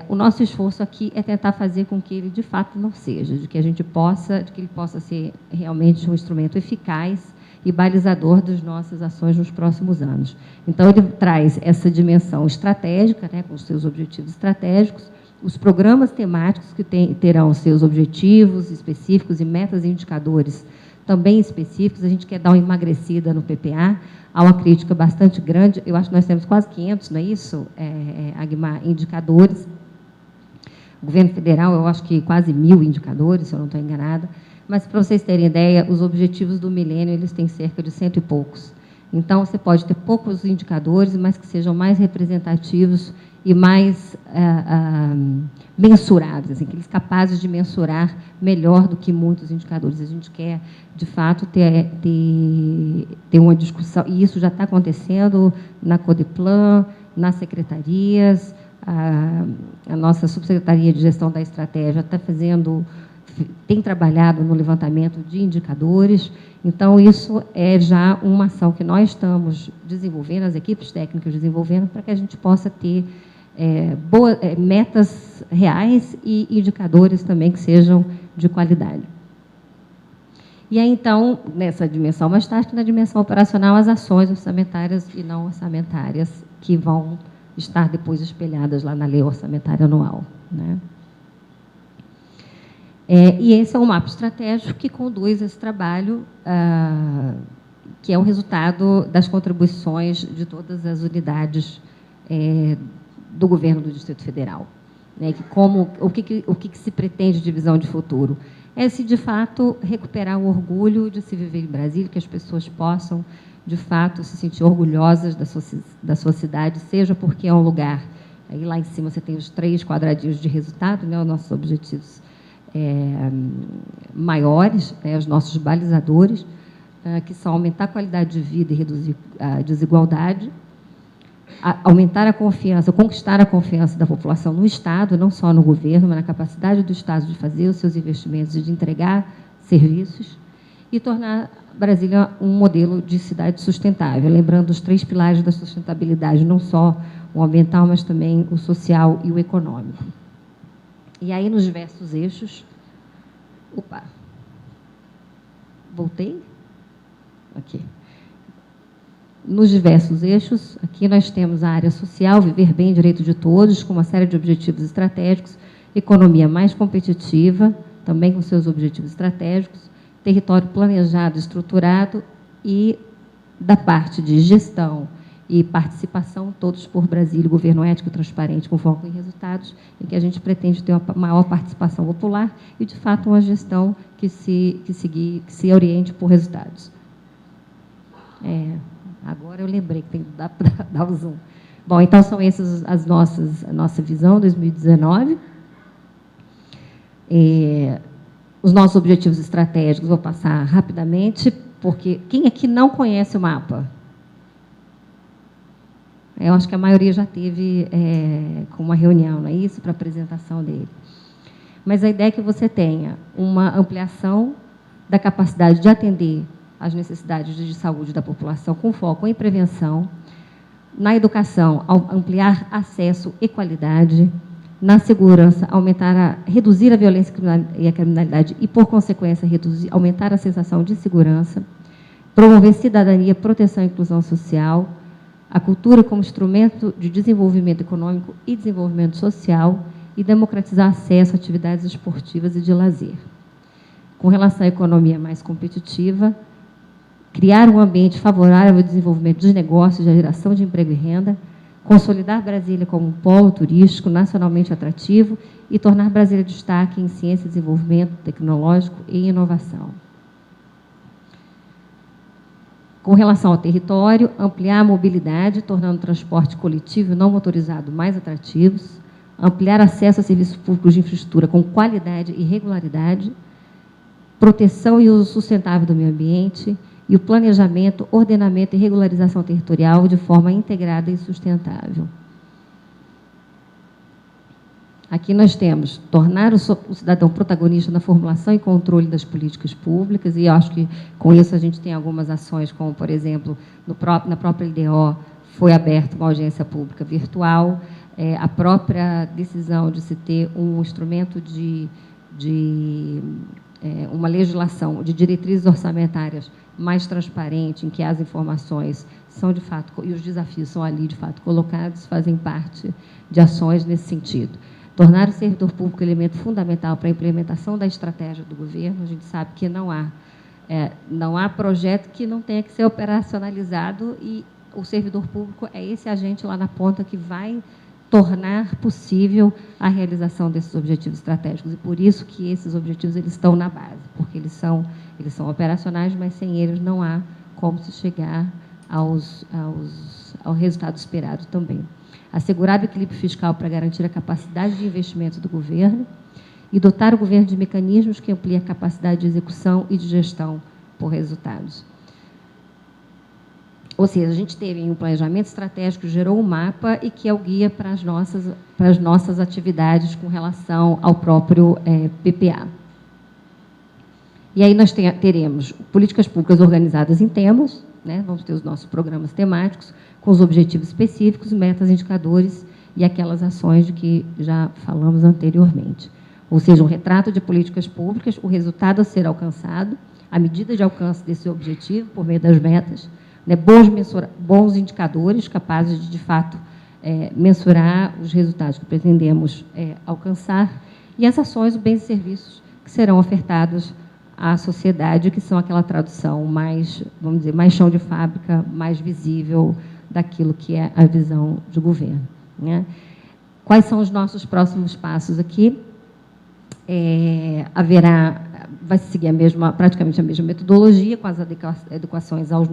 O nosso esforço aqui é tentar fazer com que ele, de fato, não seja, de que ele possa ser realmente um instrumento eficaz e balizador das nossas ações nos próximos anos. Então, ele traz essa dimensão estratégica, né, com os seus objetivos estratégicos, os programas temáticos que terão seus objetivos específicos e metas e indicadores também específicos. A gente quer dar uma emagrecida no PPA, há uma crítica bastante grande, eu acho que nós temos quase 500, não é isso, Aguimar, indicadores. O governo federal, eu acho que quase 1.000 indicadores, se eu não estou enganada, mas, para vocês terem ideia, os objetivos do milênio, eles têm cerca de 100 e poucos. Então, você pode ter poucos indicadores, mas que sejam mais representativos e mais mensuráveis, assim, aqueles capazes de mensurar melhor do que muitos indicadores. A gente quer, de fato, ter uma discussão, e isso já está acontecendo na Codeplan, nas secretarias, a nossa subsecretaria de gestão da estratégia tem trabalhado no levantamento de indicadores. Então, isso é já uma ação que nós estamos desenvolvendo, as equipes técnicas desenvolvendo, para que a gente possa ter metas reais e indicadores também que sejam de qualidade. E aí, então, nessa dimensão mais tarde, na dimensão operacional, as ações orçamentárias e não orçamentárias que vão estar depois espelhadas lá na lei orçamentária anual, né? E esse é o mapa estratégico que conduz esse trabalho, que é o resultado das contribuições de todas as unidades do governo do Distrito Federal. Né? O que se pretende de visão de futuro? Se, de fato, recuperar o orgulho de se viver em Brasília, que as pessoas possam, de fato, se sentir orgulhosas da sua cidade, seja porque é um lugar... Aí lá em cima você tem os 3 quadradinhos de resultado, né, os nossos objetivos maiores, né, os nossos balizadores, que são aumentar a qualidade de vida e reduzir a desigualdade, aumentar a confiança, conquistar a confiança da população no Estado, não só no governo, mas na capacidade do Estado de fazer os seus investimentos e de entregar serviços, e tornar Brasília um modelo de cidade sustentável, lembrando os 3 pilares da sustentabilidade, não só o ambiental, mas também o social e o econômico. E aí, nos diversos eixos... Opa! Voltei? Aqui. Nos diversos eixos, aqui nós temos a área social, viver bem, direito de todos, com uma série de objetivos estratégicos, economia mais competitiva, também com seus objetivos estratégicos, território planejado, estruturado, e da parte de gestão e participação, todos por Brasília, governo ético e transparente, com foco em resultados, em que a gente pretende ter uma maior participação popular e, de fato, uma gestão que se oriente por resultados. Agora eu lembrei que tem que dar o zoom. Bom, então são essas a nossa visão 2019. Os nossos objetivos estratégicos, vou passar rapidamente, porque quem aqui não conhece o mapa? Eu acho que a maioria já teve com uma reunião, não é isso, para a apresentação dele. Mas a ideia é que você tenha uma ampliação da capacidade de atender às necessidades de saúde da população, com foco em prevenção, na educação, ampliar acesso e qualidade, na segurança, reduzir a violência e a criminalidade e, por consequência, aumentar a sensação de segurança, promover cidadania, proteção e inclusão social, a cultura como instrumento de desenvolvimento econômico e desenvolvimento social e democratizar acesso a atividades esportivas e de lazer. Com relação à economia mais competitiva, criar um ambiente favorável ao desenvolvimento de negócios, de geração de emprego e renda, consolidar Brasília como um polo turístico nacionalmente atrativo e tornar Brasília destaque em ciência, desenvolvimento tecnológico e inovação. Com relação ao território, ampliar a mobilidade, tornando o transporte coletivo e não motorizado mais atrativos, ampliar acesso a serviços públicos de infraestrutura com qualidade e regularidade, proteção e uso sustentável do meio ambiente e o planejamento, ordenamento e regularização territorial de forma integrada e sustentável. Aqui nós temos tornar o cidadão protagonista na formulação e controle das políticas públicas, e eu acho que com isso a gente tem algumas ações, como, por exemplo, na própria LDO foi aberta uma audiência pública virtual, a própria decisão de se ter um instrumento uma legislação de diretrizes orçamentárias mais transparente, em que as informações são, de fato, e os desafios são ali, de fato, colocados, fazem parte de ações nesse sentido. Tornar o servidor público elemento fundamental para a implementação da estratégia do governo. A gente sabe que não há projeto que não tenha que ser operacionalizado, e o servidor público é esse agente lá na ponta que vai tornar possível a realização desses objetivos estratégicos. E por isso que esses objetivos eles estão na base, porque eles são operacionais, mas sem eles não há como se chegar ao resultado esperado também. Assegurar o equilíbrio fiscal para garantir a capacidade de investimento do governo e dotar o governo de mecanismos que ampliem a capacidade de execução e de gestão por resultados. Ou seja, a gente teve um planejamento estratégico que gerou um mapa e que é o guia para as nossas atividades com relação ao próprio PPA. E aí nós teremos políticas públicas organizadas em temas, né? Vamos ter os nossos programas temáticos, com os objetivos específicos, metas, indicadores e aquelas ações de que já falamos anteriormente. Ou seja, um retrato de políticas públicas, o resultado a ser alcançado, a medida de alcance desse objetivo por meio das metas, né, bons indicadores capazes de fato, mensurar os resultados que pretendemos alcançar, e as ações, os bens e serviços que serão ofertados à sociedade, que são aquela tradução mais, vamos dizer, mais chão de fábrica, mais visível daquilo que é a visão de governo, né? Quais são os nossos próximos passos aqui? Vai seguir praticamente a mesma metodologia, com as adequações ao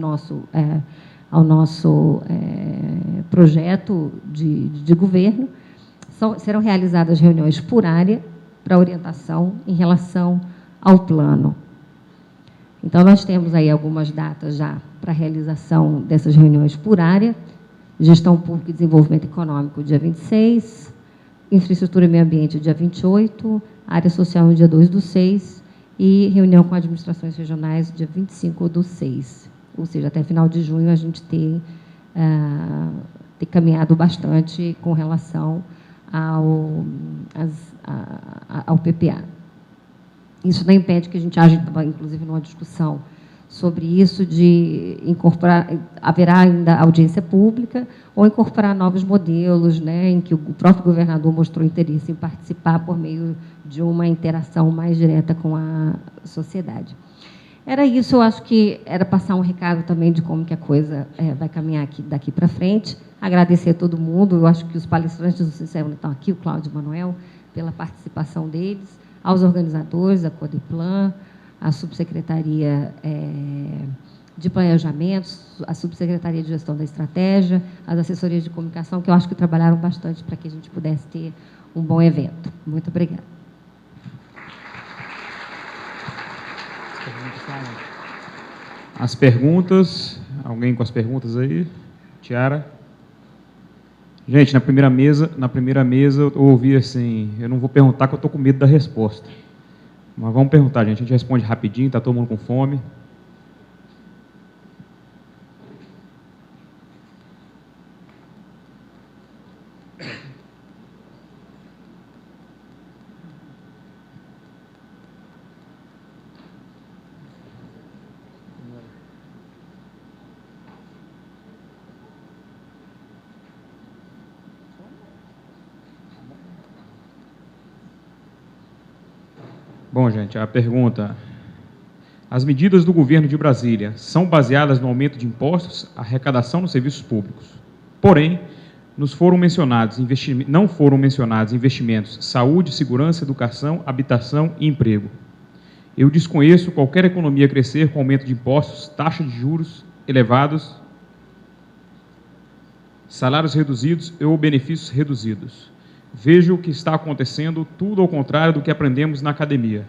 nosso projeto de governo. Serão realizadas reuniões por área para orientação em relação ao plano. Então, nós temos aí algumas datas já para a realização dessas reuniões por área: gestão pública e desenvolvimento econômico, dia 26, infraestrutura e meio ambiente, dia 28, área social, no dia 2/6, e reunião com administrações regionais, dia 25/6. Ou seja, até final de junho a gente ter caminhado bastante com relação ao PPA. Isso não impede que a gente haja, inclusive, numa discussão sobre isso, de incorporar, haverá ainda audiência pública, ou incorporar novos modelos, né, em que o próprio governador mostrou interesse em participar por meio de uma interação mais direta com a sociedade. Era isso, eu acho que era passar um recado também de como que a coisa vai caminhar daqui para frente. Agradecer a todo mundo, eu acho que os palestrantes do CICEM estão aqui, o Cláudio e o Manuel, pela participação deles, aos organizadores, a Codeplan, a Subsecretaria de planejamento, a Subsecretaria de Gestão da Estratégia, as assessorias de comunicação, que eu acho que trabalharam bastante para que a gente pudesse ter um bom evento. Muito obrigada. As perguntas, alguém com as perguntas aí? Tiara? Gente, na primeira mesa eu ouvi assim, eu não vou perguntar que eu estou com medo da resposta. Mas vamos perguntar, gente, a gente responde rapidinho, está todo mundo com fome. Bom, gente, a pergunta: as medidas do governo de Brasília são baseadas no aumento de impostos, arrecadação nos serviços públicos. Porém, não foram mencionados investimentos, saúde, segurança, educação, habitação e emprego. Eu desconheço qualquer economia crescer com aumento de impostos, taxa de juros elevados, salários reduzidos ou benefícios reduzidos. Vejo o que está acontecendo, tudo ao contrário do que aprendemos na academia.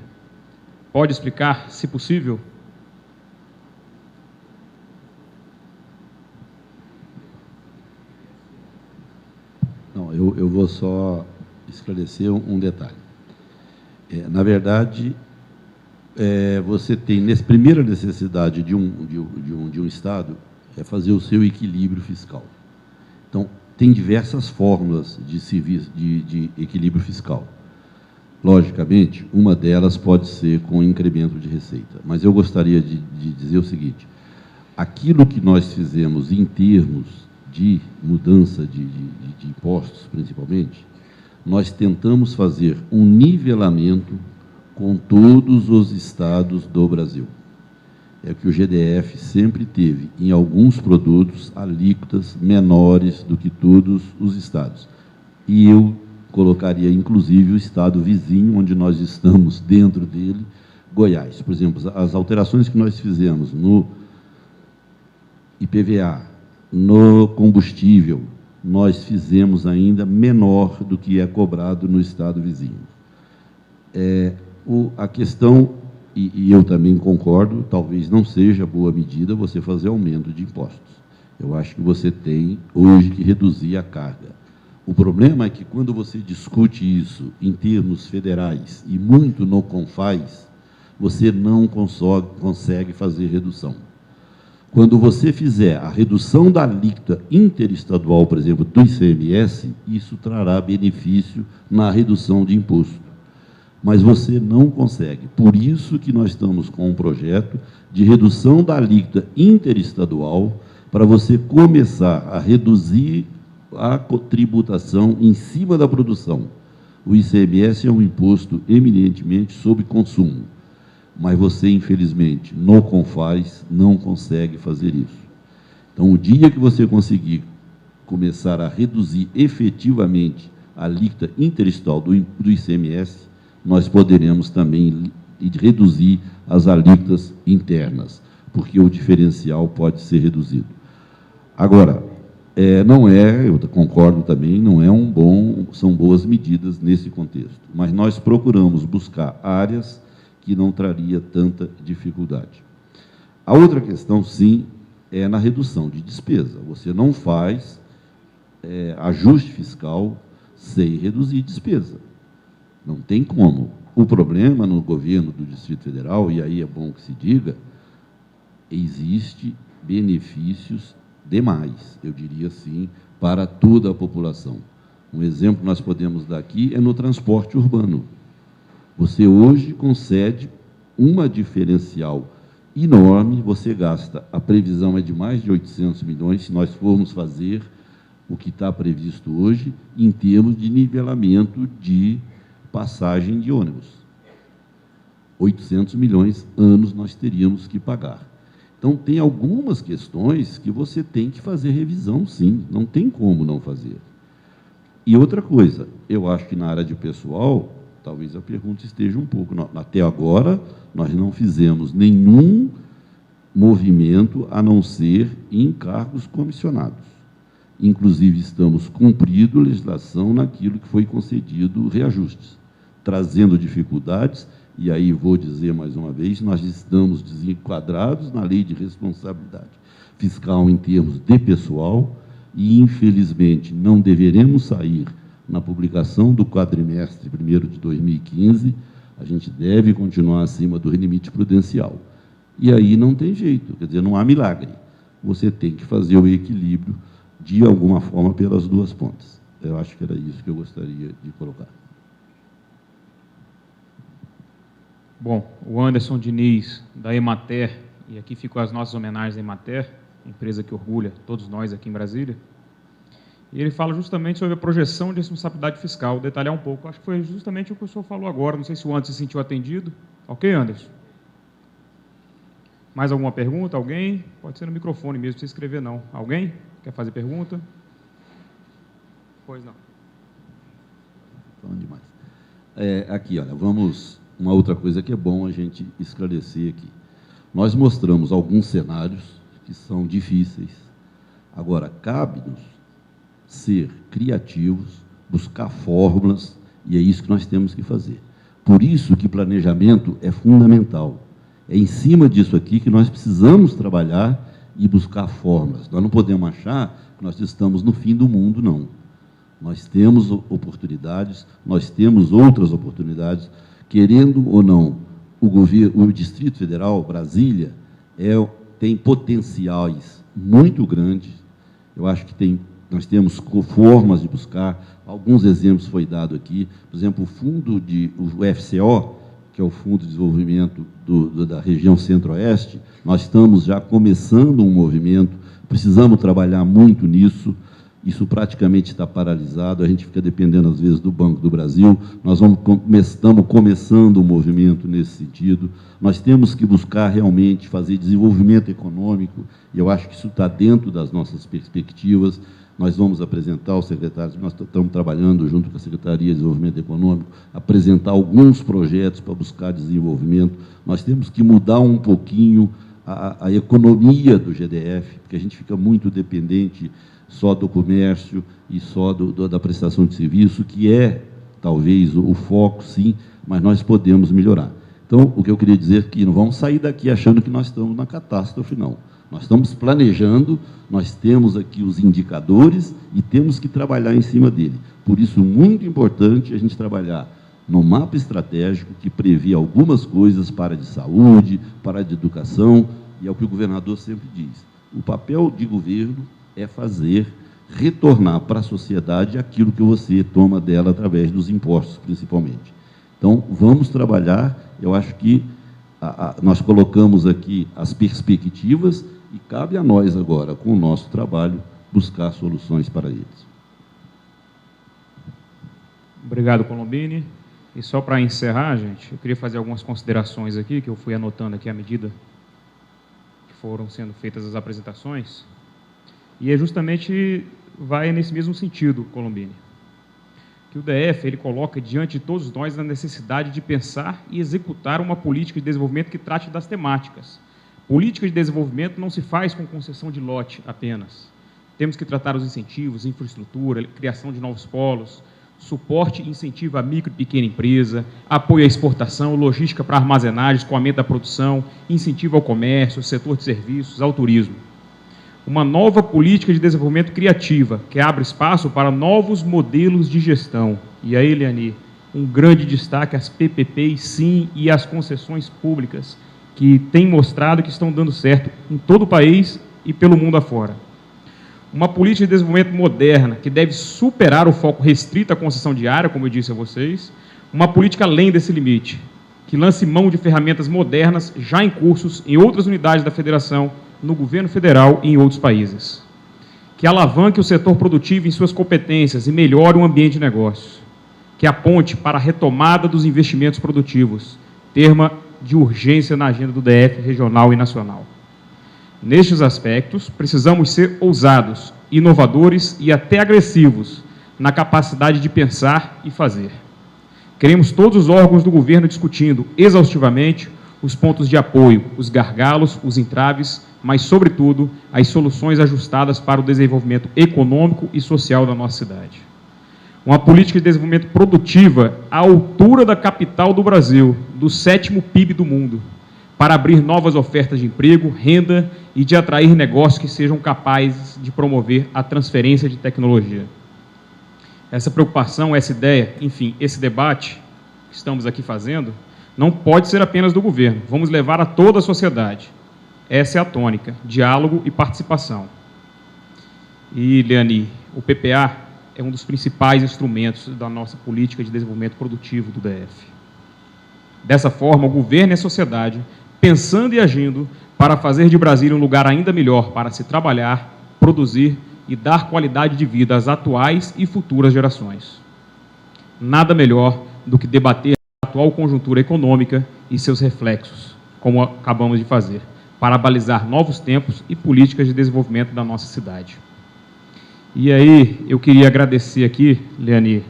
Pode explicar, se possível? Não, eu vou só esclarecer um detalhe. Na verdade, você tem, nessa primeira necessidade de um Estado, é fazer o seu equilíbrio fiscal. Então, tem diversas fórmulas de equilíbrio fiscal. Logicamente, uma delas pode ser com incremento de receita. Mas eu gostaria de dizer o seguinte: aquilo que nós fizemos em termos de mudança de impostos, principalmente, nós tentamos fazer um nivelamento com todos os estados do Brasil. É que o GDF sempre teve, em alguns produtos, alíquotas menores do que todos os estados. E eu colocaria, inclusive, o estado vizinho, onde nós estamos dentro dele, Goiás. Por exemplo, as alterações que nós fizemos no IPVA, no combustível, nós fizemos ainda menor do que é cobrado no estado vizinho. A questão... E eu também concordo, talvez não seja boa medida você fazer aumento de impostos. Eu acho que você tem, hoje, que reduzir a carga. O problema é que, quando você discute isso em termos federais e muito no CONFAS, você não consegue fazer redução. Quando você fizer a redução da alíquota interestadual, por exemplo, do ICMS, isso trará benefício na redução de imposto. Mas você não consegue. Por isso que nós estamos com um projeto de redução da alíquota interestadual para você começar a reduzir a tributação em cima da produção. O ICMS é um imposto eminentemente sobre consumo, mas você, infelizmente, no CONFAS, não consegue fazer isso. Então, o dia que você conseguir começar a reduzir efetivamente a alíquota interestadual do ICMS, nós poderemos também reduzir as alíquotas internas, porque o diferencial pode ser reduzido. Agora, eu concordo também, são boas medidas nesse contexto, mas nós procuramos buscar áreas que não traria tanta dificuldade. A outra questão, sim, é na redução de despesa. Você não faz ajuste fiscal sem reduzir despesa. Não tem como. O problema no governo do Distrito Federal, e aí é bom que se diga, existe benefícios demais, eu diria assim, para toda a população. Um exemplo que nós podemos dar aqui é no transporte urbano. Você hoje concede uma diferencial enorme, você gasta, a previsão é de mais de 800 milhões, se nós formos fazer o que está previsto hoje, em termos de nivelamento de passagem de ônibus. 800 milhões anos nós teríamos que pagar. Então, tem algumas questões que você tem que fazer revisão, sim, não tem como não fazer. E outra coisa, eu acho que na área de pessoal, talvez a pergunta esteja um pouco... Até agora, nós não fizemos nenhum movimento a não ser em cargos comissionados. Inclusive, estamos cumprindo legislação naquilo que foi concedido reajustes, trazendo dificuldades, e aí vou dizer mais uma vez, nós estamos desenquadrados na lei de responsabilidade fiscal em termos de pessoal, e, infelizmente, não deveremos sair na publicação do quadrimestre primeiro de 2015, a gente deve continuar acima do limite prudencial. E aí não tem jeito, quer dizer, não há milagre. Você tem que fazer o equilíbrio, de alguma forma, pelas duas pontas. Eu acho que era isso que eu gostaria de colocar. Bom, o Anderson Diniz, da Emater, e aqui ficam as nossas homenagens à Emater, empresa que orgulha todos nós aqui em Brasília, e ele fala justamente sobre a projeção de responsabilidade fiscal. Vou detalhar um pouco, acho que foi justamente o que o senhor falou agora, não sei se o Anderson se sentiu atendido. Ok, Anderson? Mais alguma pergunta? Alguém? Pode ser no microfone mesmo, não precisa escrever não. Alguém quer fazer pergunta? Pois não. Falando demais. Aqui, olha, vamos... Uma outra coisa que é bom a gente esclarecer aqui. Nós mostramos alguns cenários que são difíceis. Agora, cabe-nos ser criativos, buscar fórmulas, e é isso que nós temos que fazer. Por isso que planejamento é fundamental. É em cima disso aqui que nós precisamos trabalhar e buscar fórmulas. Nós não podemos achar que nós estamos no fim do mundo, não. Nós temos oportunidades, nós temos outras oportunidades, querendo ou não, o Distrito Federal, Brasília, tem potenciais muito grandes. Eu acho que nós temos formas de buscar, alguns exemplos foi dado aqui, por exemplo, o FCO, que é o Fundo de Desenvolvimento da região Centro-Oeste, nós estamos já começando um movimento, precisamos trabalhar muito nisso, isso praticamente está paralisado, a gente fica dependendo, às vezes, do Banco do Brasil, nós estamos começando um movimento nesse sentido, nós temos que buscar realmente fazer desenvolvimento econômico, e eu acho que isso está dentro das nossas perspectivas. Nós vamos apresentar aos secretários, nós estamos trabalhando junto com a Secretaria de Desenvolvimento Econômico, apresentar alguns projetos para buscar desenvolvimento. Nós temos que mudar um pouquinho a economia do GDF, porque a gente fica muito dependente só do comércio e só da prestação de serviço, que é, talvez, o foco, sim, mas nós podemos melhorar. Então, o que eu queria dizer é que não vamos sair daqui achando que nós estamos na catástrofe, não. Nós estamos planejando, nós temos aqui os indicadores e temos que trabalhar em cima dele. Por isso, muito importante a gente trabalhar no mapa estratégico que prevê algumas coisas para a de saúde, para a de educação, e é o que o governador sempre diz. O papel de governo é retornar para a sociedade aquilo que você toma dela através dos impostos, principalmente. Então, vamos trabalhar, eu acho que nós colocamos aqui as perspectivas e cabe a nós agora, com o nosso trabalho, buscar soluções para eles. Obrigado, Colombini. E só para encerrar, gente, eu queria fazer algumas considerações aqui, que eu fui anotando aqui à medida que foram sendo feitas as apresentações. E justamente vai nesse mesmo sentido, Colombini, que o DF ele coloca diante de todos nós a necessidade de pensar e executar uma política de desenvolvimento que trate das temáticas. Política de desenvolvimento não se faz com concessão de lote apenas. Temos que tratar os incentivos, infraestrutura, criação de novos polos, suporte e incentivo à micro e pequena empresa, apoio à exportação, logística para armazenagem, escoamento da produção, incentivo ao comércio, setor de serviços, ao turismo. Uma nova política de desenvolvimento criativa, que abre espaço para novos modelos de gestão. E aí, Eliane, um grande destaque às PPPs, sim, e às concessões públicas, que têm mostrado que estão dando certo em todo o país e pelo mundo afora. Uma política de desenvolvimento moderna, que deve superar o foco restrito à concessão diária, como eu disse a vocês, uma política além desse limite, que lance mão de ferramentas modernas já em cursos em outras unidades da federação, no governo federal e em outros países. Que alavanque o setor produtivo em suas competências e melhore o ambiente de negócios. Que aponte para a retomada dos investimentos produtivos, tema de urgência na agenda do DF regional e nacional. Nestes aspectos, precisamos ser ousados, inovadores e até agressivos na capacidade de pensar e fazer. Queremos todos os órgãos do governo discutindo exaustivamente os pontos de apoio, os gargalos, os entraves, mas, sobretudo, as soluções ajustadas para o desenvolvimento econômico e social da nossa cidade. Uma política de desenvolvimento produtiva à altura da capital do Brasil, do 7º PIB do mundo, para abrir novas ofertas de emprego, renda e de atrair negócios que sejam capazes de promover a transferência de tecnologia. Essa preocupação, essa ideia, enfim, esse debate que estamos aqui fazendo, não pode ser apenas do governo. Vamos levar a toda a sociedade. Essa é a tônica, diálogo e participação. E, Leani, o PPA é um dos principais instrumentos da nossa política de desenvolvimento produtivo do DF. Dessa forma, o governo e a sociedade, pensando e agindo para fazer de Brasília um lugar ainda melhor para se trabalhar, produzir e dar qualidade de vida às atuais e futuras gerações. Nada melhor do que debater a atual conjuntura econômica e seus reflexos, como acabamos de fazer, para balizar novos tempos e políticas de desenvolvimento da nossa cidade. E aí, eu queria agradecer aqui, Leani,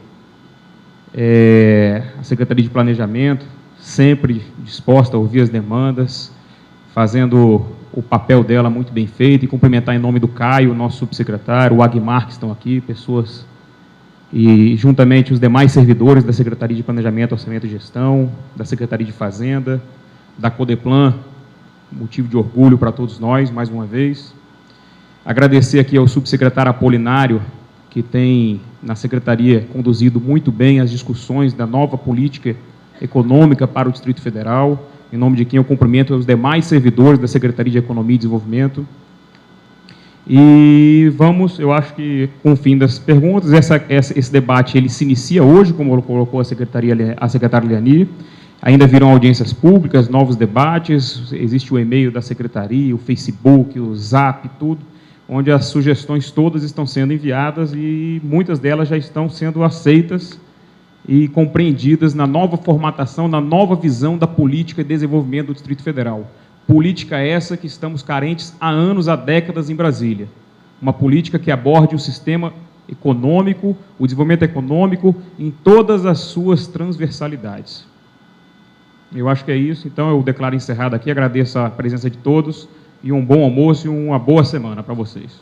a Secretaria de Planejamento, sempre disposta a ouvir as demandas, fazendo o papel dela muito bem feito, e cumprimentar em nome do Caio, nosso subsecretário, o Agmar, que estão aqui, pessoas, e juntamente os demais servidores da Secretaria de Planejamento, Orçamento e Gestão, da Secretaria de Fazenda, da Codeplan, motivo de orgulho para todos nós, mais uma vez. Agradecer aqui ao subsecretário Apolinário, que tem, na Secretaria, conduzido muito bem as discussões da nova política econômica para o Distrito Federal, em nome de quem eu cumprimento os demais servidores da Secretaria de Economia e Desenvolvimento. E vamos, eu acho que, com o fim das perguntas, esse debate ele se inicia hoje, como colocou a secretária Leani. Ainda virão audiências públicas, novos debates, existe o e-mail da Secretaria, o Facebook, o Zap, tudo, onde as sugestões todas estão sendo enviadas e muitas delas já estão sendo aceitas e compreendidas na nova formatação, na nova visão da política de desenvolvimento do Distrito Federal. Política essa que estamos carentes há anos, há décadas em Brasília. Uma política que aborde o sistema econômico, o desenvolvimento econômico em todas as suas transversalidades. Eu acho que é isso, então eu declaro encerrado aqui, agradeço a presença de todos e um bom almoço e uma boa semana para vocês.